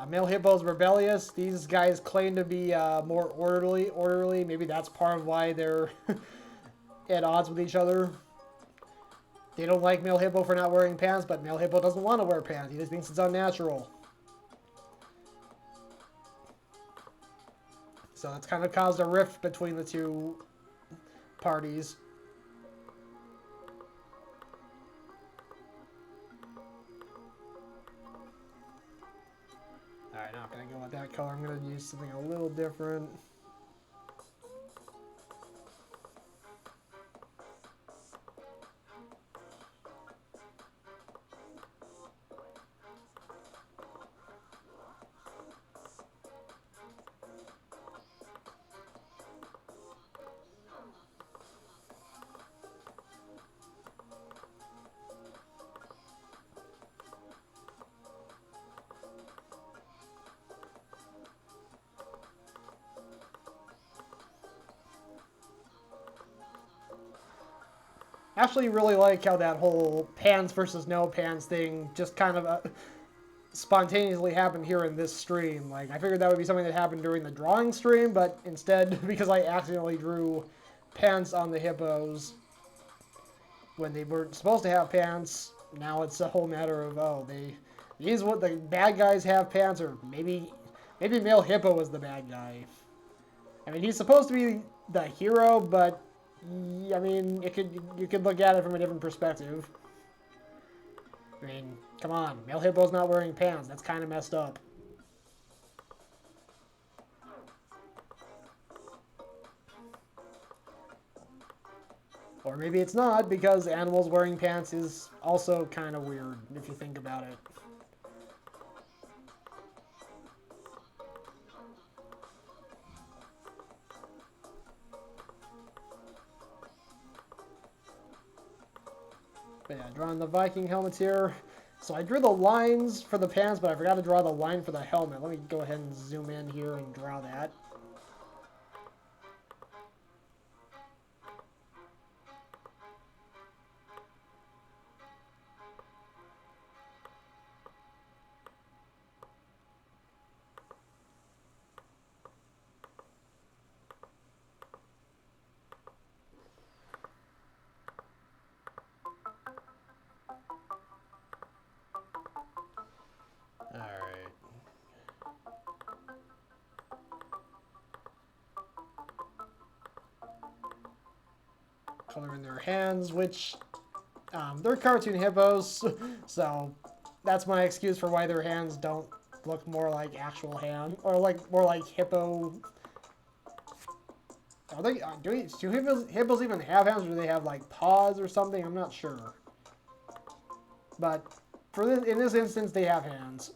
Male hippos rebellious. These guys claim to be more orderly. Maybe that's part of why they're at odds with each other. They don't like male hippo for not wearing pants, but male hippo doesn't want to wear pants. He just thinks it's unnatural. So that's kind of caused a rift between the 2 parties. Alright, not gonna go with that color. I'm gonna use something a little different. Actually really like how that whole pans versus no pans thing just kind of spontaneously happened here in this stream. Like, I figured that would be something that happened during the drawing stream, but instead, because I accidentally drew pants on the hippos when they weren't supposed to have pants, now it's a whole matter of, oh, these what the bad guys have pants, or maybe male hippo was the bad guy. I mean, he's supposed to be the hero, but I mean, you could look at it from a different perspective. I mean, come on, male hippo's not wearing pants. That's kind of messed up. Or maybe it's not, because animals wearing pants is also kind of weird, if you think about it. But yeah, drawing the Viking helmets here. So I drew the lines for the pants, but I forgot to draw the line for the helmet. Let me go ahead and zoom in here and draw that. Alright. Color in their hands, which they're cartoon hippos, so that's my excuse for why their hands don't look more like actual hand, or like more like hippo. Are they? Do hippos even have hands, or do they have like paws or something? I'm not sure. But for this, in this instance, they have hands.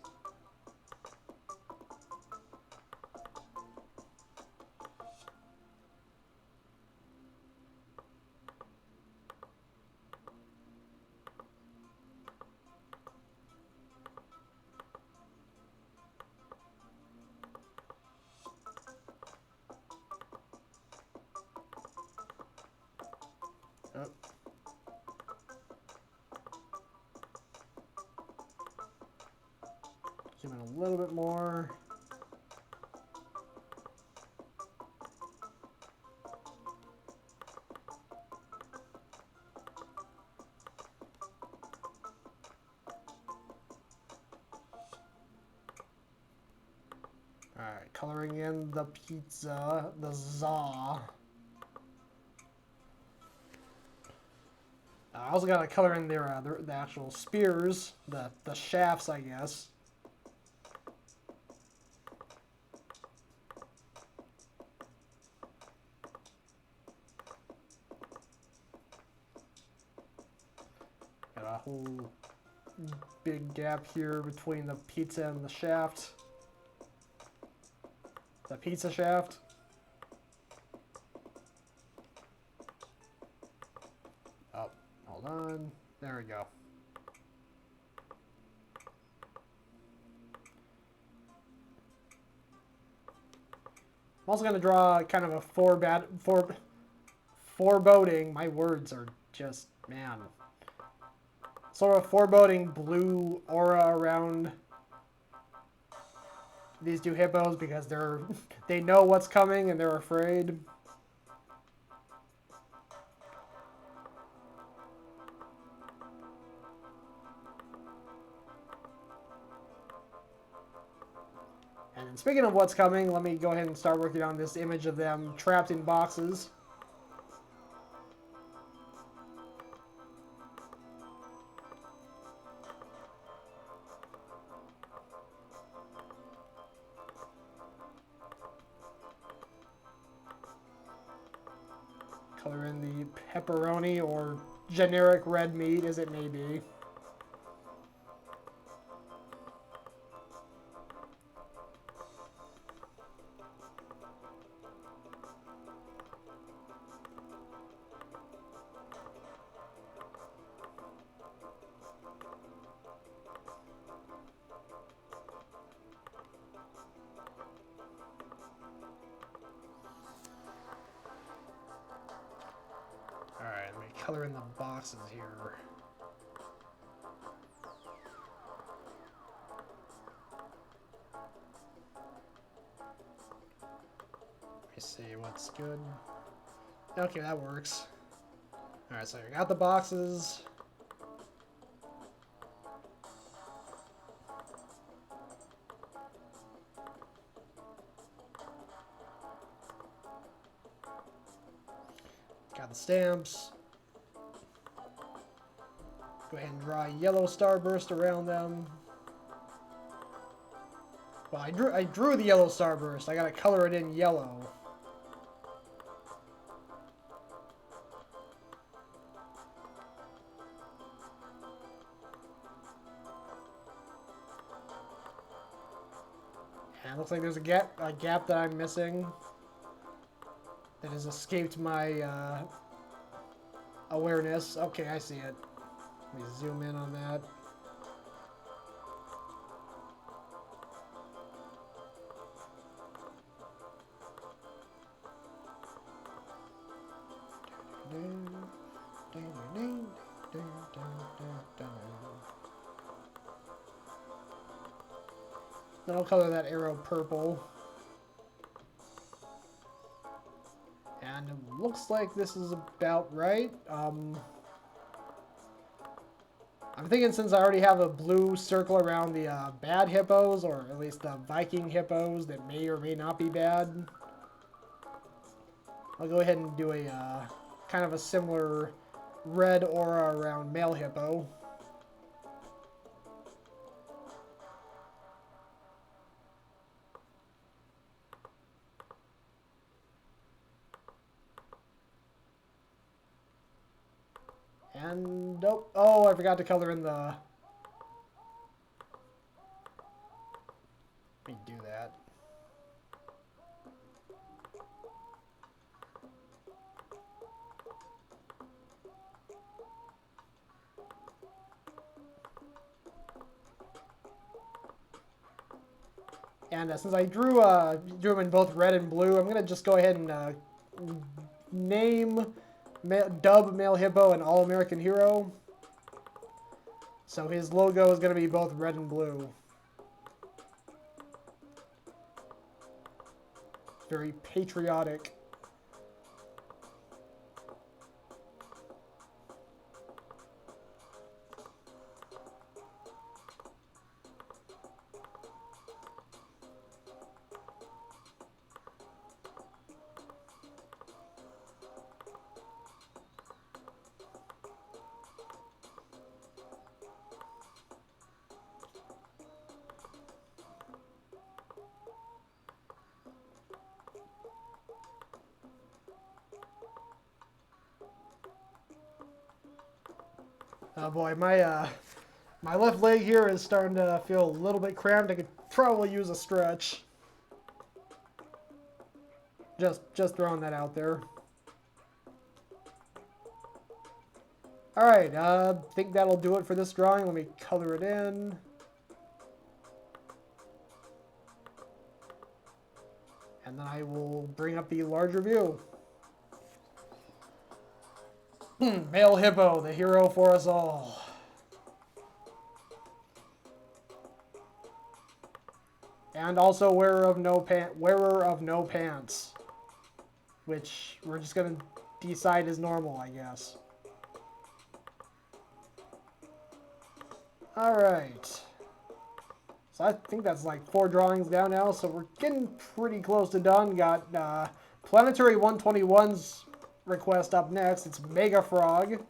Oh. Zoom in a little bit more. Alright, coloring in the pizza, the za. I also gotta color in their the actual spears, the shafts, I guess. Got a whole big gap here between the pizza and the shaft. The pizza shaft. Oh, hold on. There we go. I'm also going to draw kind of a foreboding. My words are just, man. Sort of foreboding blue aura around these two hippos because they know what's coming and they're afraid. And speaking of what's coming, let me go ahead and start working on this image of them trapped in boxes. Color in the pepperoni or generic red meat as it may be. color in the boxes here. Let me see what's good. Okay, that works. Alright, so I got the boxes. Got the stamps. Go ahead and draw a yellow starburst around them. Well, I drew the yellow starburst. I gotta color it in yellow. And it looks like there's a gap that I'm missing. That has escaped my awareness. Okay, I see it. Let me zoom in on that. Then I'll color that arrow purple. And it looks like this is about right. I'm thinking since I already have a blue circle around the bad hippos, or at least the Viking hippos that may or may not be bad, I'll go ahead and do a kind of a similar red aura around male hippo. And nope. Oh, I forgot to color in the... Let me do that. And since I drew them in both red and blue, I'm gonna just go ahead and name dub male hippo an all-American hero. So his logo is gonna be both red and blue. Very patriotic. Oh boy, my left leg here is starting to feel a little bit cramped. I could probably use a stretch. Just throwing that out there. Alright, I think that'll do it for this drawing. Let me color it in. And then I will bring up the larger view. Male hippo, the hero for us all. And also wearer of no pants. Which we're just gonna decide is normal, I guess. Alright. So I think that's like 4 drawings down now, so we're getting pretty close to done. Got Planetary 121's request up next. It's Mega Frog.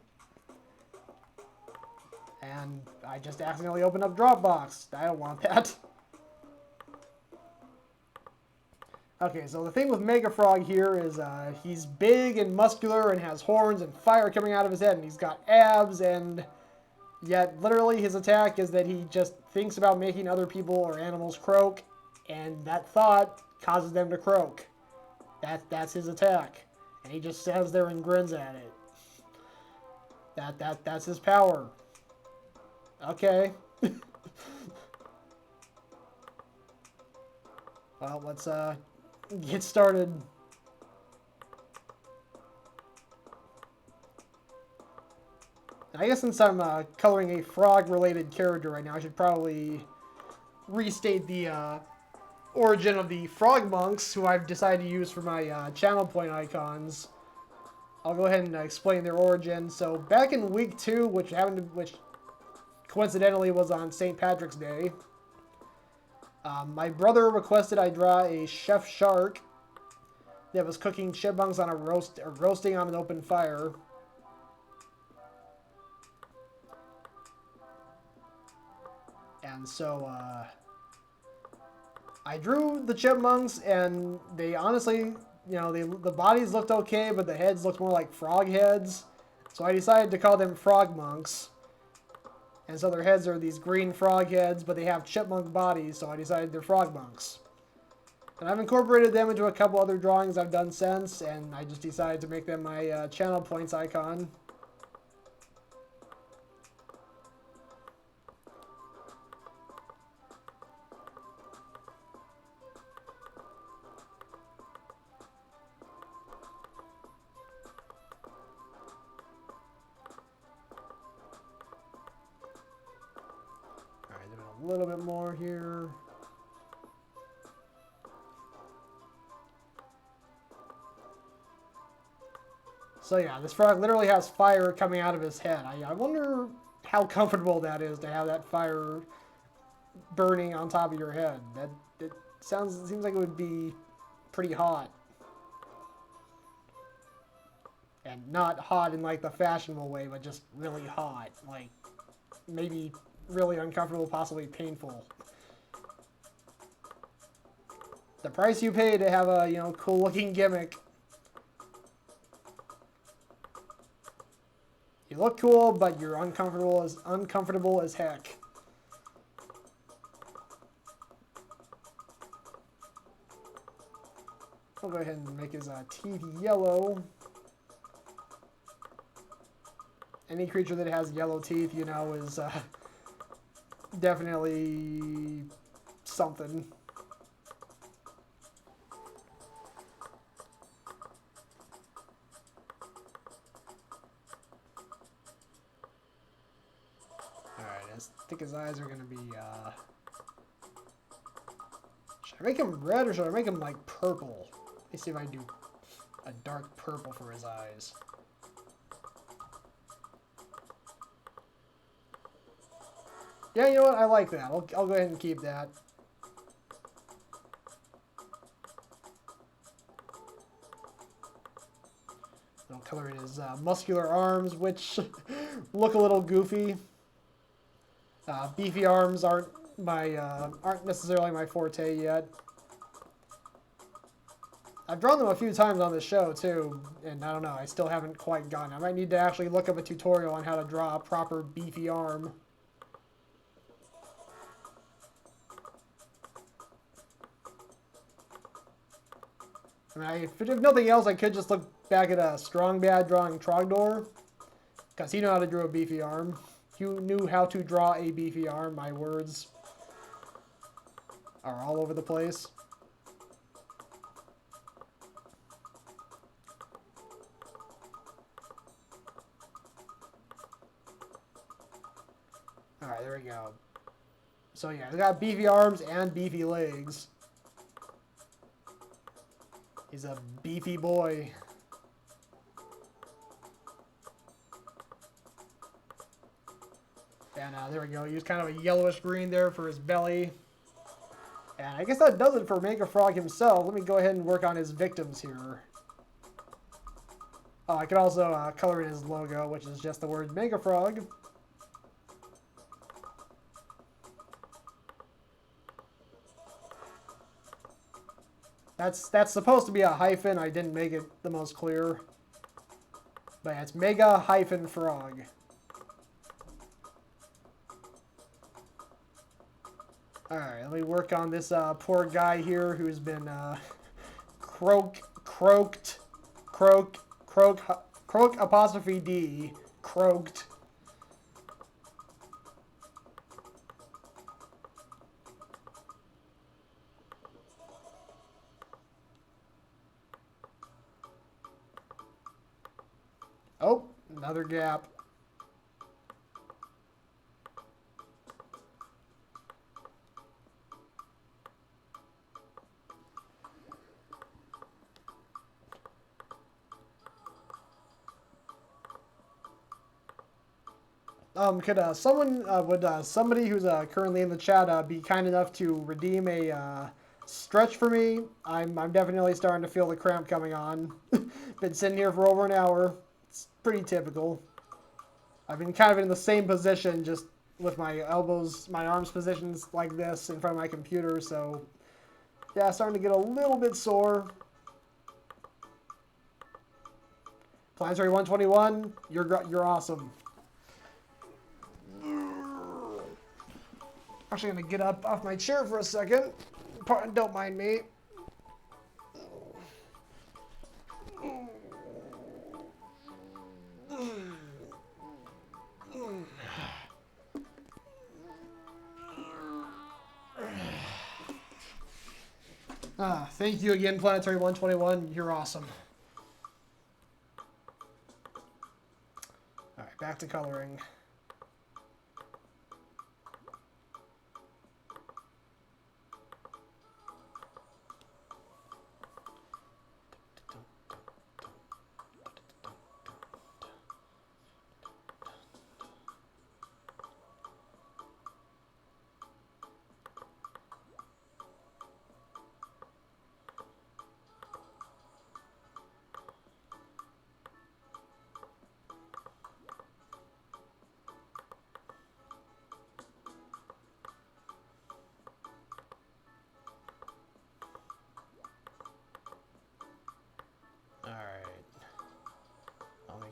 And I just accidentally opened up Dropbox. I don't want that. Okay, so the thing with Mega Frog here is he's big and muscular and has horns and fire coming out of his head, and he's got abs, and yet literally his attack is that he just thinks about making other people or animals croak, and that thought causes them to croak. That's his attack. And he just stands there and grins at it. That's his power. Okay. Well, let's get started. I guess since I'm coloring a frog-related character right now, I should probably restate the origin of the frog monks, who I've decided to use for my channel point icons. I'll go ahead and explain their origin. So back in week 2, which coincidentally was on St. Patrick's Day, my brother requested I draw a chef shark that was cooking chipmunks on roasting on an open fire. And so I drew the chipmunks, and they honestly, the bodies looked okay, but the heads looked more like frog heads. So I decided to call them frog monks. And so their heads are these green frog heads, but they have chipmunk bodies, so I decided they're frog monks. And I've incorporated them into a couple other drawings I've done since, and I just decided to make them my channel points icon. Alright, doing a little bit more here. So yeah, this frog literally has fire coming out of his head. I wonder how comfortable that is to have that fire burning on top of your head. It seems like it would be pretty hot. And not hot in like the fashionable way, but just really hot. Like maybe really uncomfortable, possibly painful. The price you pay to have a, cool looking gimmick. You look cool, but you're uncomfortable as heck. I'll go ahead and make his teeth yellow. Any creature that has yellow teeth, is definitely something. I think his eyes are going to be, should I make him red or should I make him, like, purple? Let me see if I do a dark purple for his eyes. Yeah, you know what? I like that. I'll go ahead and keep that. I'll color in his muscular arms, which look a little goofy. Beefy arms aren't necessarily my forte yet. I've drawn them a few times on the show too, and I don't know, I still haven't quite gotten it. I might need to actually look up a tutorial on how to draw a proper beefy arm. I mean, if nothing else, I could just look back at a Strong Bad drawing Trogdor, because he knew how to draw a beefy arm. He knew how to draw a beefy arm. My words are all over the place. Alright, there we go. So yeah, we got beefy arms and beefy legs. He's a beefy boy. And there we go. Use kind of a yellowish green there for his belly. And I guess that does it for Mega Frog himself. Let me go ahead and work on his victims here. Oh, I could also color in his logo, which is just the word Mega Frog. That's supposed to be a hyphen. I didn't make it the most clear. But yeah, it's Mega hyphen Frog. Alright, let me work on this poor guy here who's been croak apostrophe D, croaked. Oh, another gap. Could someone would somebody who's currently in the chat be kind enough to redeem a stretch for me? I'm definitely starting to feel the cramp coming on. Been sitting here for over an hour. It's pretty typical. I've been kind of in the same position, just with my elbows, my arms positions like this in front of my computer. So yeah, starting to get a little bit sore. Planetary 121, you're awesome. Actually, gonna get up off my chair for a second. Don't mind me. Thank you again, Planetary 121. You're awesome. All right, back to coloring.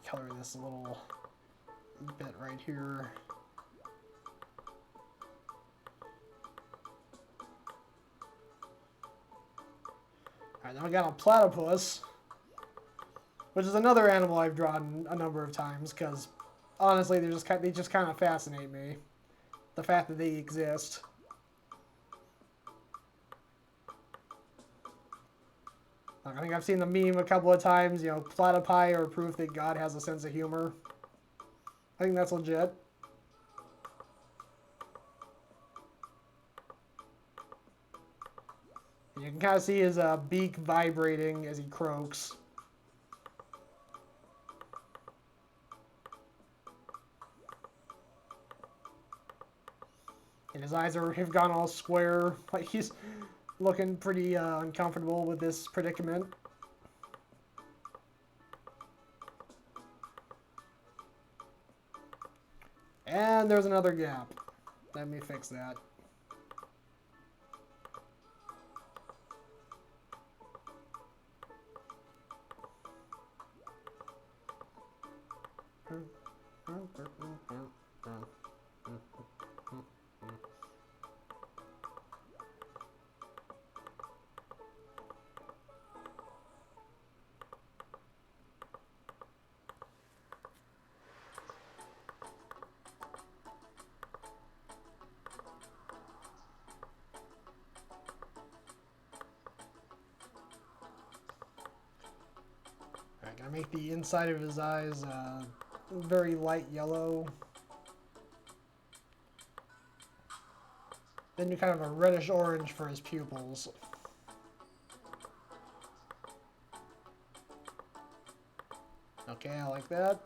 Color this little bit right here. Alright, then we got a platypus, which is another animal I've drawn a number of times because honestly they just kind of fascinate me. The fact that they exist. I think I've seen the meme a couple of times, you know, platypi are proof that God has a sense of humor. I think that's legit. And you can kind of see his beak vibrating as he croaks. And his eyes have gone all square, like he's looking pretty uncomfortable with this predicament. And there's another gap. Let me fix that. I make the inside of his eyes very light yellow. Then do kind of a reddish orange for his pupils. Okay, I like that.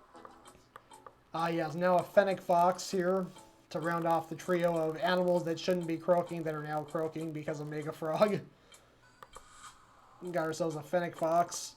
Yes, now a fennec fox here to round off the trio of animals that shouldn't be croaking that are now croaking because of Mega Frog. Got ourselves a fennec fox.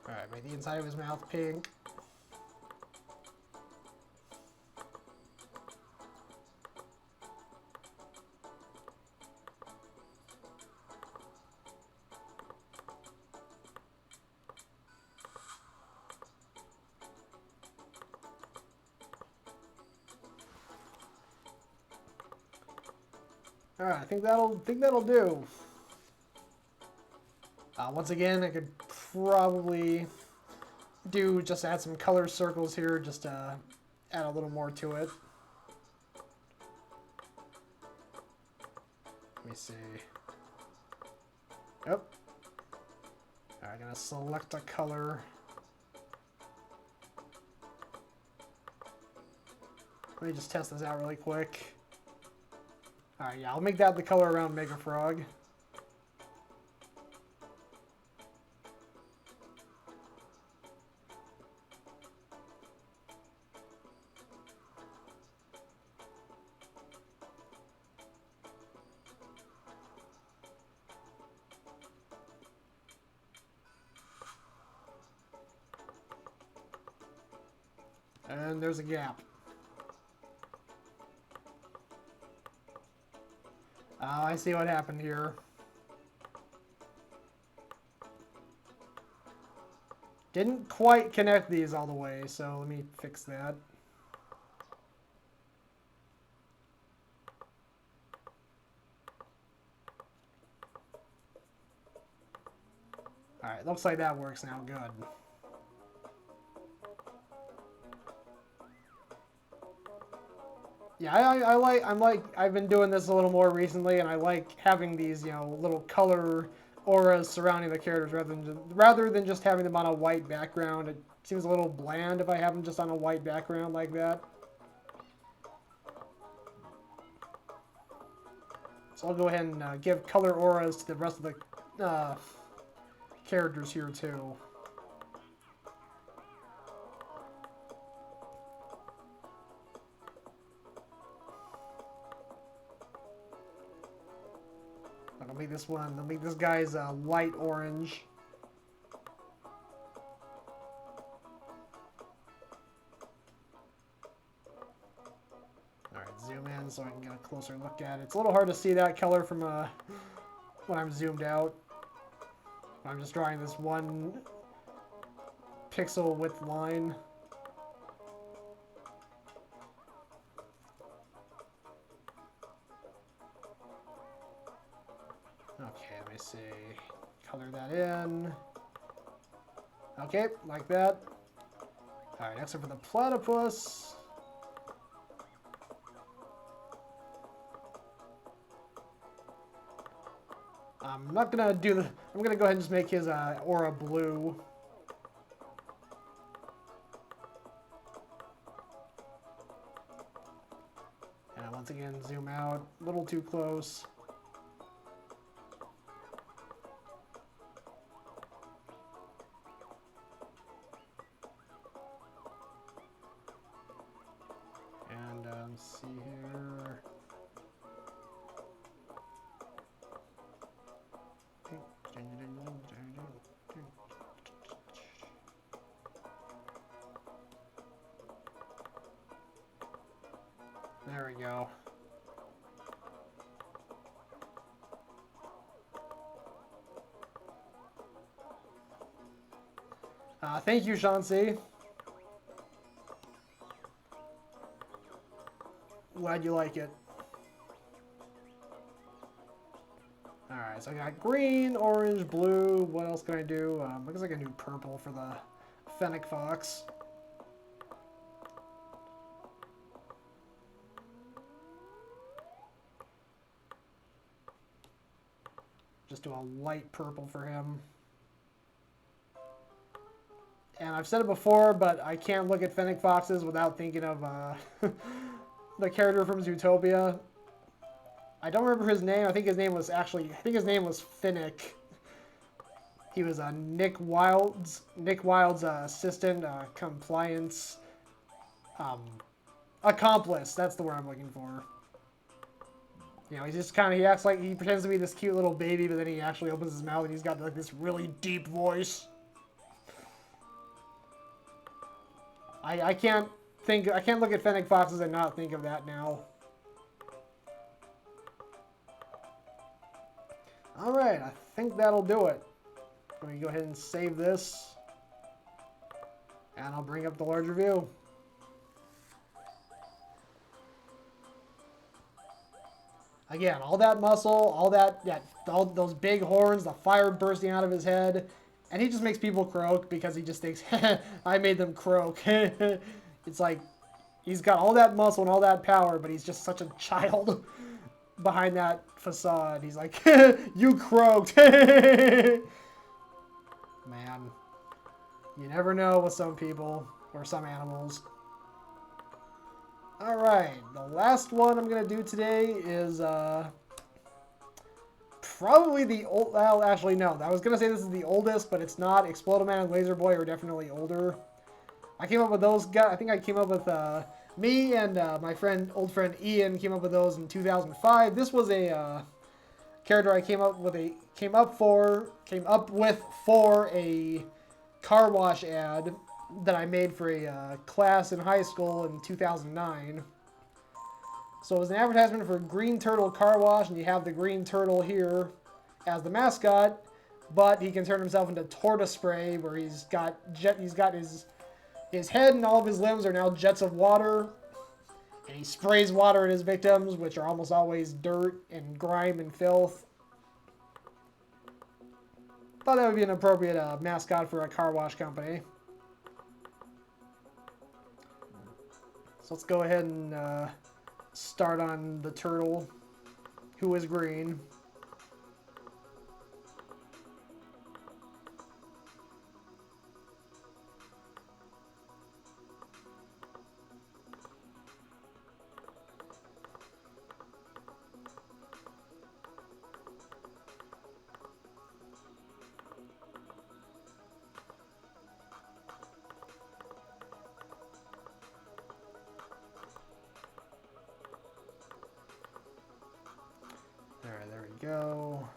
Alright, make the inside of his mouth pink. Alright, I think that'll do. Once again, I could probably just add some color circles here, just to add a little more to it. Let me see. Oh. Alright, I'm gonna select a color. Let me just test this out really quick. Alright, yeah, I'll make that the color around Mega Frog. And there's a gap. I see what happened here. Didn't quite connect these all the way, so let me fix that. Alright, looks like that works now. Good. Yeah, I've been doing this a little more recently, and I like having these, you know, little color auras surrounding the characters rather than just having them on a white background. It seems a little bland if I have them just on a white background like that. So I'll go ahead and give color auras to the rest of the characters here too. I'll make this guy's light orange. Alright, zoom in so I can get a closer look at it. It's a little hard to see that color from when I'm zoomed out. I'm just drawing this one pixel width line. Okay, let me see. Color that in. Okay, like that. Alright, next up for the platypus. I'm not gonna do the... I'm gonna go ahead and just make his aura blue. And once again, zoom out. A little too close. And let's see here. There we go. Thank you, Shansi. Glad you like it. Alright, so I got green, orange, blue. What else can I do? I guess I can do purple for the fennec fox. Just do a light purple for him. And I've said it before, but I can't look at fennec foxes without thinking of the character from Zootopia. I don't remember his name. I think his name was Finnick. He was Nick Wilde's assistant, compliance, accomplice. That's the word I'm looking for. You know, he's just he acts like he pretends to be this cute little baby, but then he actually opens his mouth and he's got like this really deep voice. I can't look at fennec foxes and not think of that now. Alright, I think that'll do it. Let me go ahead and save this. And I'll bring up the larger view. Again, all that muscle, all those big horns, the fire bursting out of his head, and he just makes people croak because he just thinks, I made them croak. It's like, he's got all that muscle and all that power, but he's just such a child behind that facade. He's like, you croaked. Man, you never know with some people or some animals. Alright, the last one I'm going to do today is probably the old... Well, actually, no. I was going to say this is the oldest, but it's not. Explodoman and Laser Boy are definitely older. I came up with those guys. I think I came up with... me and my old friend Ian came up with those in 2005. This was a character I came up with for a car wash ad that I made for a class in high school in 2009. So it was an advertisement for Green Turtle Car Wash, and you have the Green Turtle here as the mascot, but he can turn himself into Tortoise Spray, where he's got his head and all of his limbs are now jets of water, and he sprays water at his victims, which are almost always dirt and grime and filth. Thought that would be an appropriate mascot for a car wash company. So let's go ahead and start on the turtle, who is green. Alright, there we go.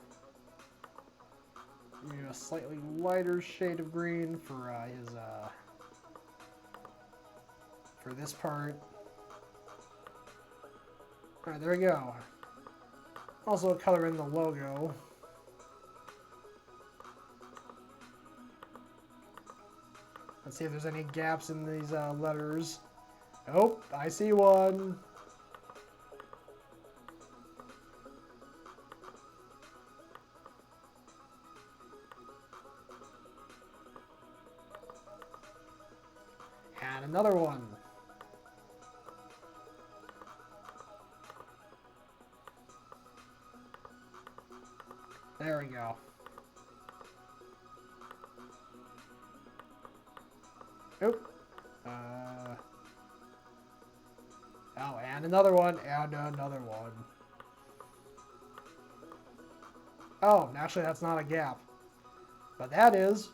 Maybe a slightly lighter shade of green for for this part. Alright, there we go. Also color in the logo. Let's see if there's any gaps in these letters. Oh, I see one. And another one. There we go. Oop. Oh, and another one, and another one. Oh, actually that's not a gap. But that is.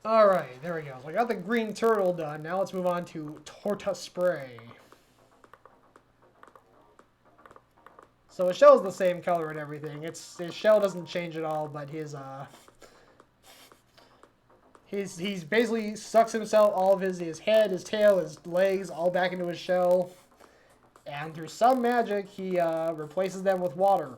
Alright, there we go. So I got the green turtle done. Now let's move on to Tortoise Spray. So his shell's the same color and everything. His shell doesn't change at all, but he's basically sucks himself, all of his head, his tail, his legs, all back into his shell. And through some magic, he replaces them with water.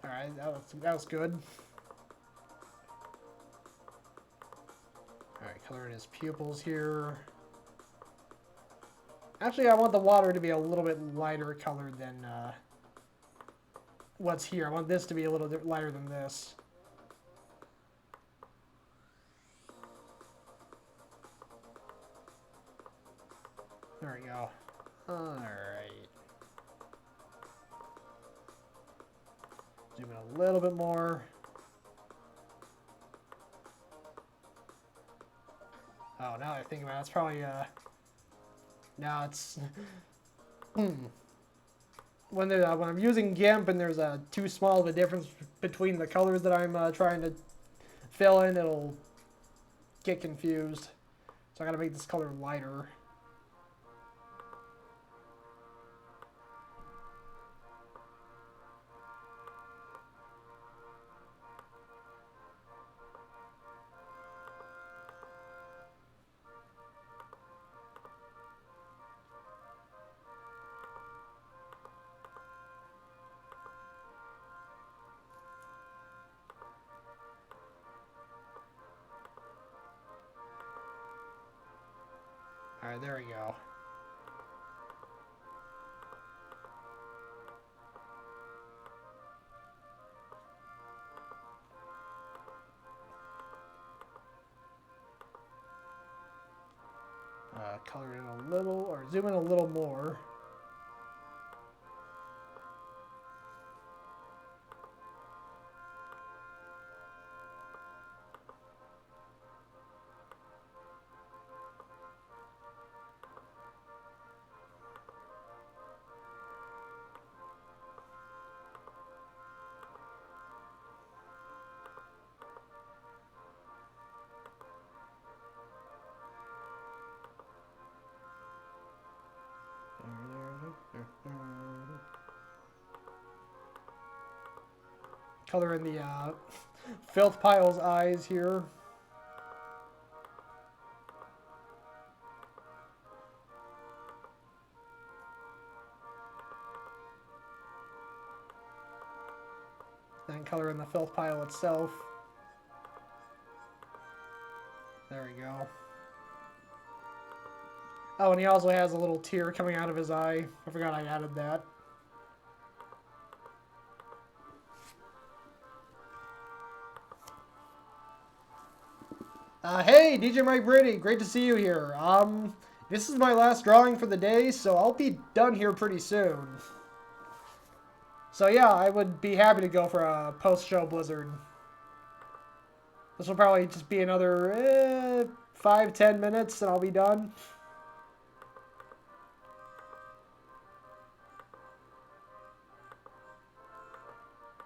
Alright, that was good. Alright, coloring his pupils here. Actually, I want the water to be a little bit lighter colored than what's here. I want this to be a little bit lighter than this. There we go. Alright. Zoom in a little bit more. Oh, now I think about it, it's probably, now it's, when I'm using GIMP and there's too small of a difference between the colors that I'm trying to fill in, it'll get confused. So I gotta make this color lighter. Alright, there we go. Color in a little, or zoom in a little more. Color in the filth pile's eyes here. Then color in the filth pile itself. There we go. Oh, and he also has a little tear coming out of his eye. I forgot I added that. Hey, DJ Mike Brady, great to see you here. This is my last drawing for the day, so I'll be done here pretty soon. So yeah, I would be happy to go for a post-show Blizzard. This will probably just be another 5-10 minutes and I'll be done.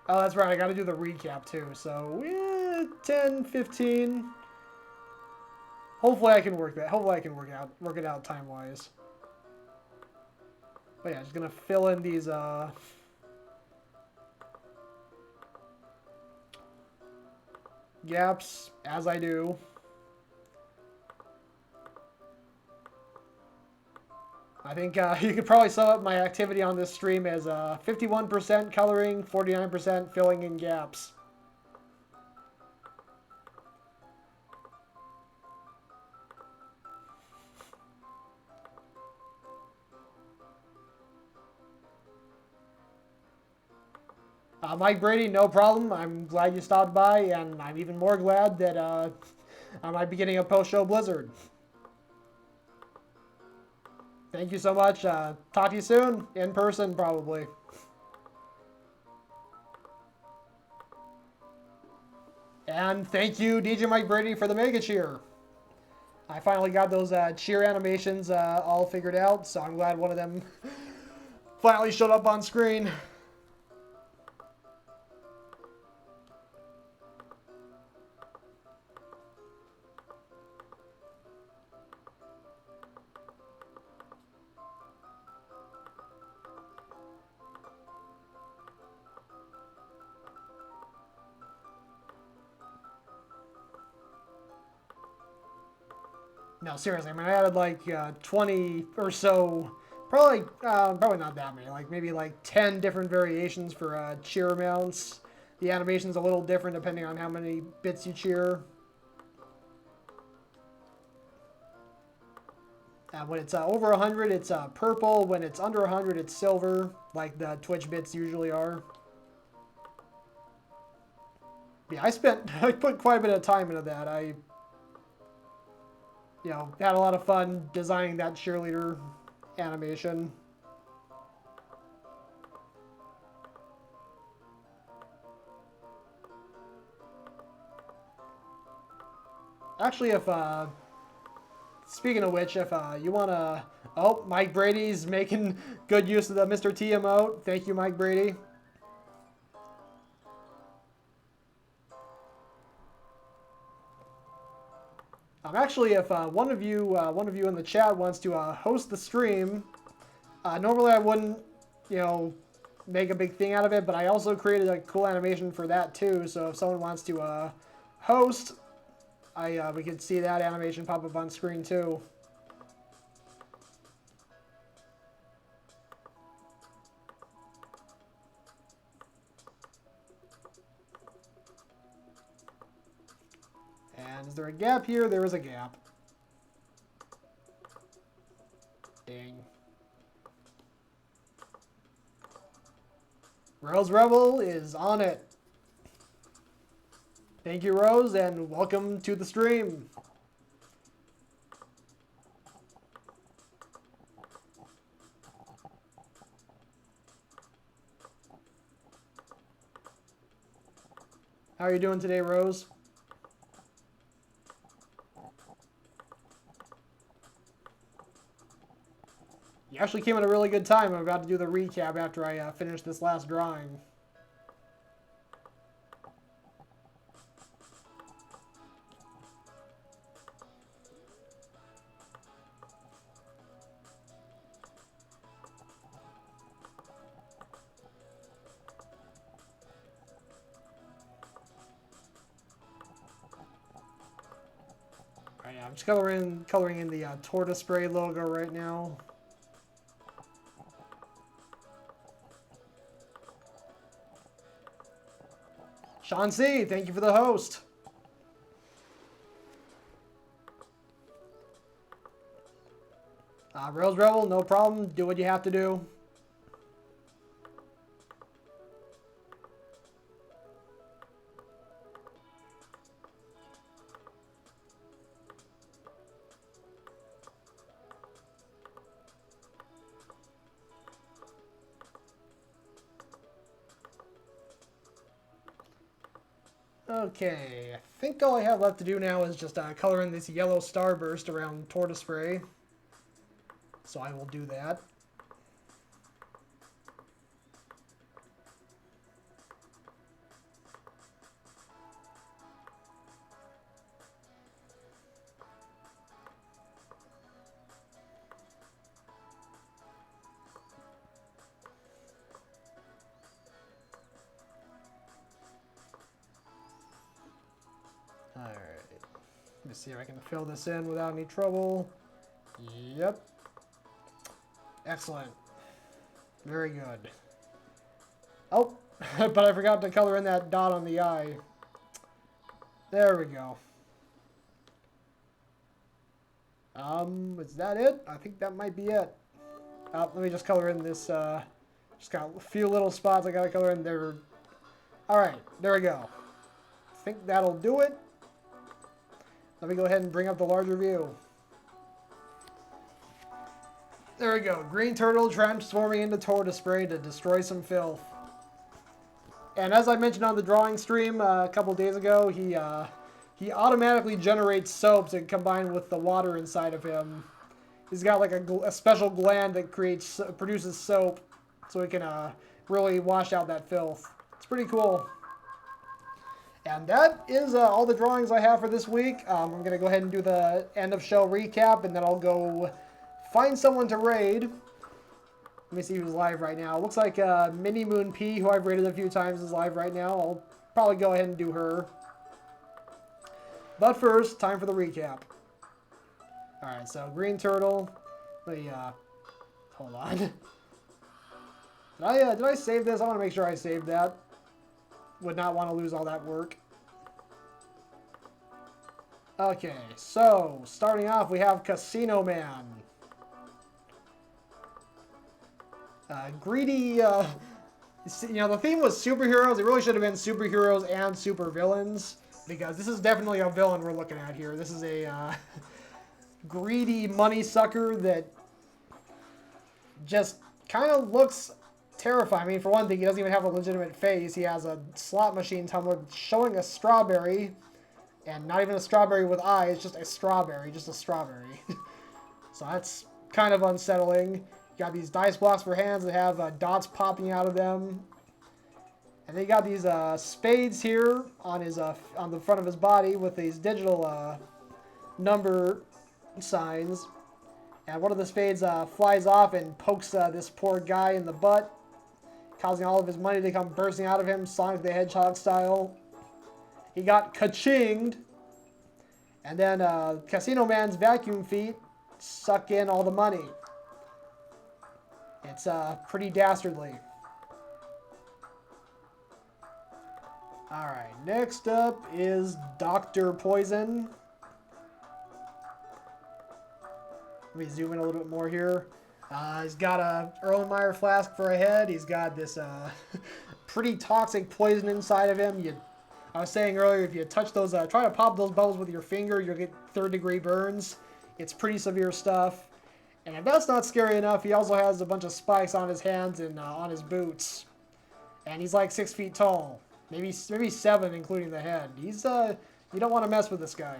Oh, that's right, I gotta do the recap too, so 10, 15... Hopefully I can work that. Hopefully I can work it out time-wise. But yeah, just gonna fill in these gaps as I do. I think you could probably sum up my activity on this stream as 51% coloring, 49% filling in gaps. Mike Brady, no problem. I'm glad you stopped by, and I'm even more glad that I might be getting a post-show Blizzard. Thank you so much. Talk to you soon. In person, probably. And thank you, DJ Mike Brady, for the mega cheer. I finally got those cheer animations all figured out, so I'm glad one of them finally showed up on screen. No, seriously, I mean, I added like 20 or so, probably not that many, like maybe like 10 different variations for cheer amounts. The animation's a little different depending on how many bits you cheer. When it's over 100, it's purple. When it's under 100, it's silver, like the Twitch bits usually are. Yeah, I put quite a bit of time into that. I had a lot of fun designing that cheerleader animation. Actually, if speaking of which, if you want to... Oh, Mike Brady's making good use of the Mr. T emote. Thank you, Mike Brady. Actually, if one of you in the chat wants to host the stream, normally I wouldn't, you know, make a big thing out of it, but I also created a cool animation for that too. So if someone wants to host, we could see that animation pop up on screen too. And is there a gap here? There is a gap. Dang. Rose Rebel is on it. Thank you, Rose, and welcome to the stream. How are you doing today, Rose? You actually came at a really good time. I'm about to do the recap after I finish this last drawing. Alright, yeah, I'm just coloring in the tortoise spray logo right now. Sean C., thank you for the host. Rose Rebel, no problem. Do what you have to do. Okay, I think all I have left to do now is just color in this yellow starburst around tortoise spray. So I will do that. Alright, let me see if I can fill this in without any trouble. Yep. Excellent. Very good. Oh, but I forgot to color in that dot on the eye. There we go. Is that it? I think that might be it. Let me just color in this, just got a few little spots I gotta color in there. Alright, there we go. I think that'll do it. Let me go ahead and bring up the larger view. There we go. Green turtle transforming into tortoise spray to destroy some filth. And as I mentioned on the drawing stream a couple days ago, he automatically generates soap to combine with the water inside of him. He's got like a special gland that produces soap, so he can really wash out that filth. It's pretty cool. And that is all the drawings I have for this week. I'm going to go ahead and do the end of show recap, and then I'll go find someone to raid. Let me see who's live right now. Looks like Mini Moon P, who I've raided a few times, is live right now. I'll probably go ahead and do her. But first, time for the recap. Alright, so Green Turtle. Let me, hold on. Did I save this? I want to make sure I saved that. Would not want to lose all that work. Okay, so starting off we have Casino Man. Greedy, you know, the theme was superheroes. It really should have been superheroes and supervillains, because this is definitely a villain we're looking at here. This is a greedy money sucker that just kind of looks terrifying. I mean, for one thing, he doesn't even have a legitimate face. He has a slot machine tumbler showing a strawberry, And not even a strawberry with eyes, just a strawberry, just a strawberry. So that's kind of unsettling. You got these dice blocks for hands that have dots popping out of them. And then you got these spades here on his on the front of his body with these digital number signs. And one of the spades flies off and pokes this poor guy in the butt, causing all of his money to come bursting out of him, Sonic the Hedgehog style. He got ka-chinged. And then Casino Man's vacuum feet suck in all the money. It's pretty dastardly. Alright, next up is Dr. Poison. Let me zoom in a little bit more here. He's got a Erlenmeyer flask for a head. He's got this pretty toxic poison inside of him. I was saying earlier, if you touch those, try to pop those bubbles with your finger, you'll get third-degree burns. It's pretty severe stuff. And if that's not scary enough, he also has a bunch of spikes on his hands and on his boots. And he's like 6 feet tall. Maybe 7, including the head. He's, you don't want to mess with this guy.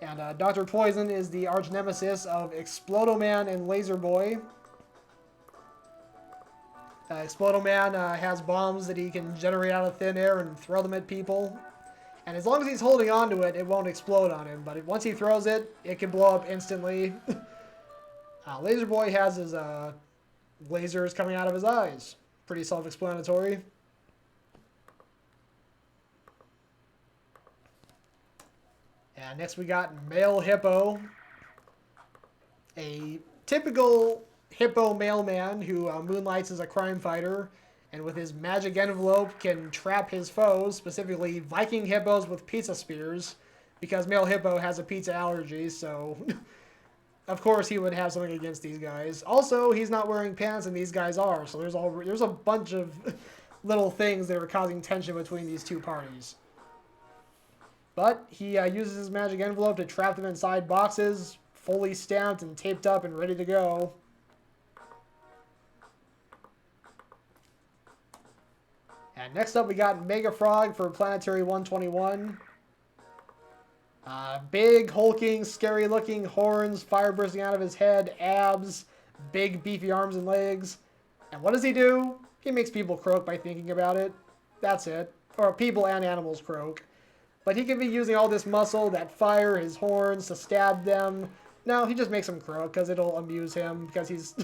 And Dr. Poison is the arch nemesis of Explodo-Man and Laser Boy. Explodo-Man has bombs that he can generate out of thin air and throw them at people. And as long as he's holding on to it, it won't explode on him. But once he throws it, it can blow up instantly. Laser Boy has his lasers coming out of his eyes. Pretty self-explanatory. And next we got Male Hippo. A typical hippo mailman who moonlights as a crime fighter, and with his magic envelope can trap his foes, specifically Viking hippos with pizza spears, because Male Hippo has a pizza allergy, so of course he would have something against these guys. Also, he's not wearing pants and these guys are, so there's a bunch of little things that are causing tension between these two parties. But he uses his magic envelope to trap them inside boxes, fully stamped and taped up and ready to go. And next up we got Mega Frog for Planetary 121. Big, hulking, scary-looking horns, fire bursting out of his head, abs, big, beefy arms and legs. And what does he do? He makes people croak by thinking about it. That's it. Or people and animals croak. But he can be using all this muscle, that fire, his horns, to stab them. No, he just makes them croak because it'll amuse him. Because he's,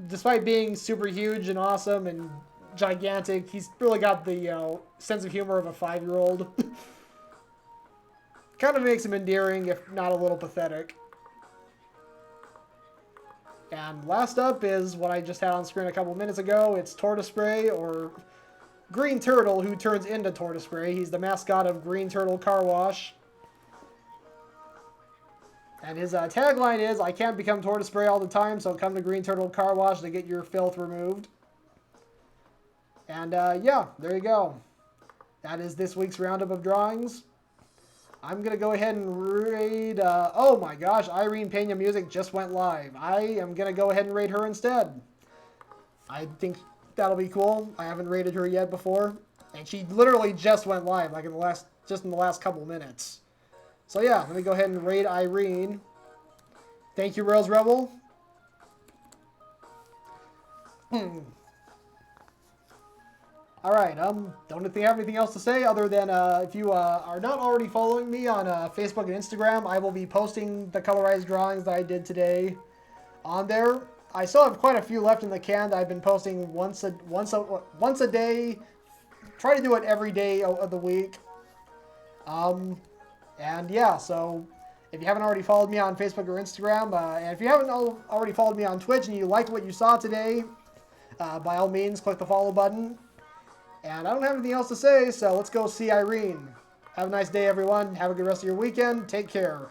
despite being super huge and awesome and gigantic, he's really got the sense of humor of a 5-year-old. Kind of makes him endearing, if not a little pathetic. And last up is what I just had on screen a couple minutes ago. It's Tortoise Spray, or Green Turtle, who turns into Tortoise Spray. He's the mascot of Green Turtle Car Wash. And his tagline is, "I can't become Tortoise Spray all the time, so come to Green Turtle Car Wash to get your filth removed." And yeah, there you go. That is this week's roundup of drawings. I'm going to go ahead and raid... oh my gosh, Irene Pena Music just went live. I am going to go ahead and raid her instead. I think that'll be cool. I haven't raided her yet before. And she literally just went live, like in the last couple minutes. So yeah, let me go ahead and raid Irene. Thank you, Rose Rebel. Alright, don't think I have anything else to say other than if you are not already following me on Facebook and Instagram, I will be posting the colorized drawings that I did today on there. I still have quite a few left in the can that I've been posting once a day. Try to do it every day of the week. And yeah, so if you haven't already followed me on Facebook or Instagram, and if you haven't already followed me on Twitch and you liked what you saw today, by all means, click the follow button. And I don't have anything else to say, so let's go see Irene. Have a nice day, everyone. Have a good rest of your weekend. Take care.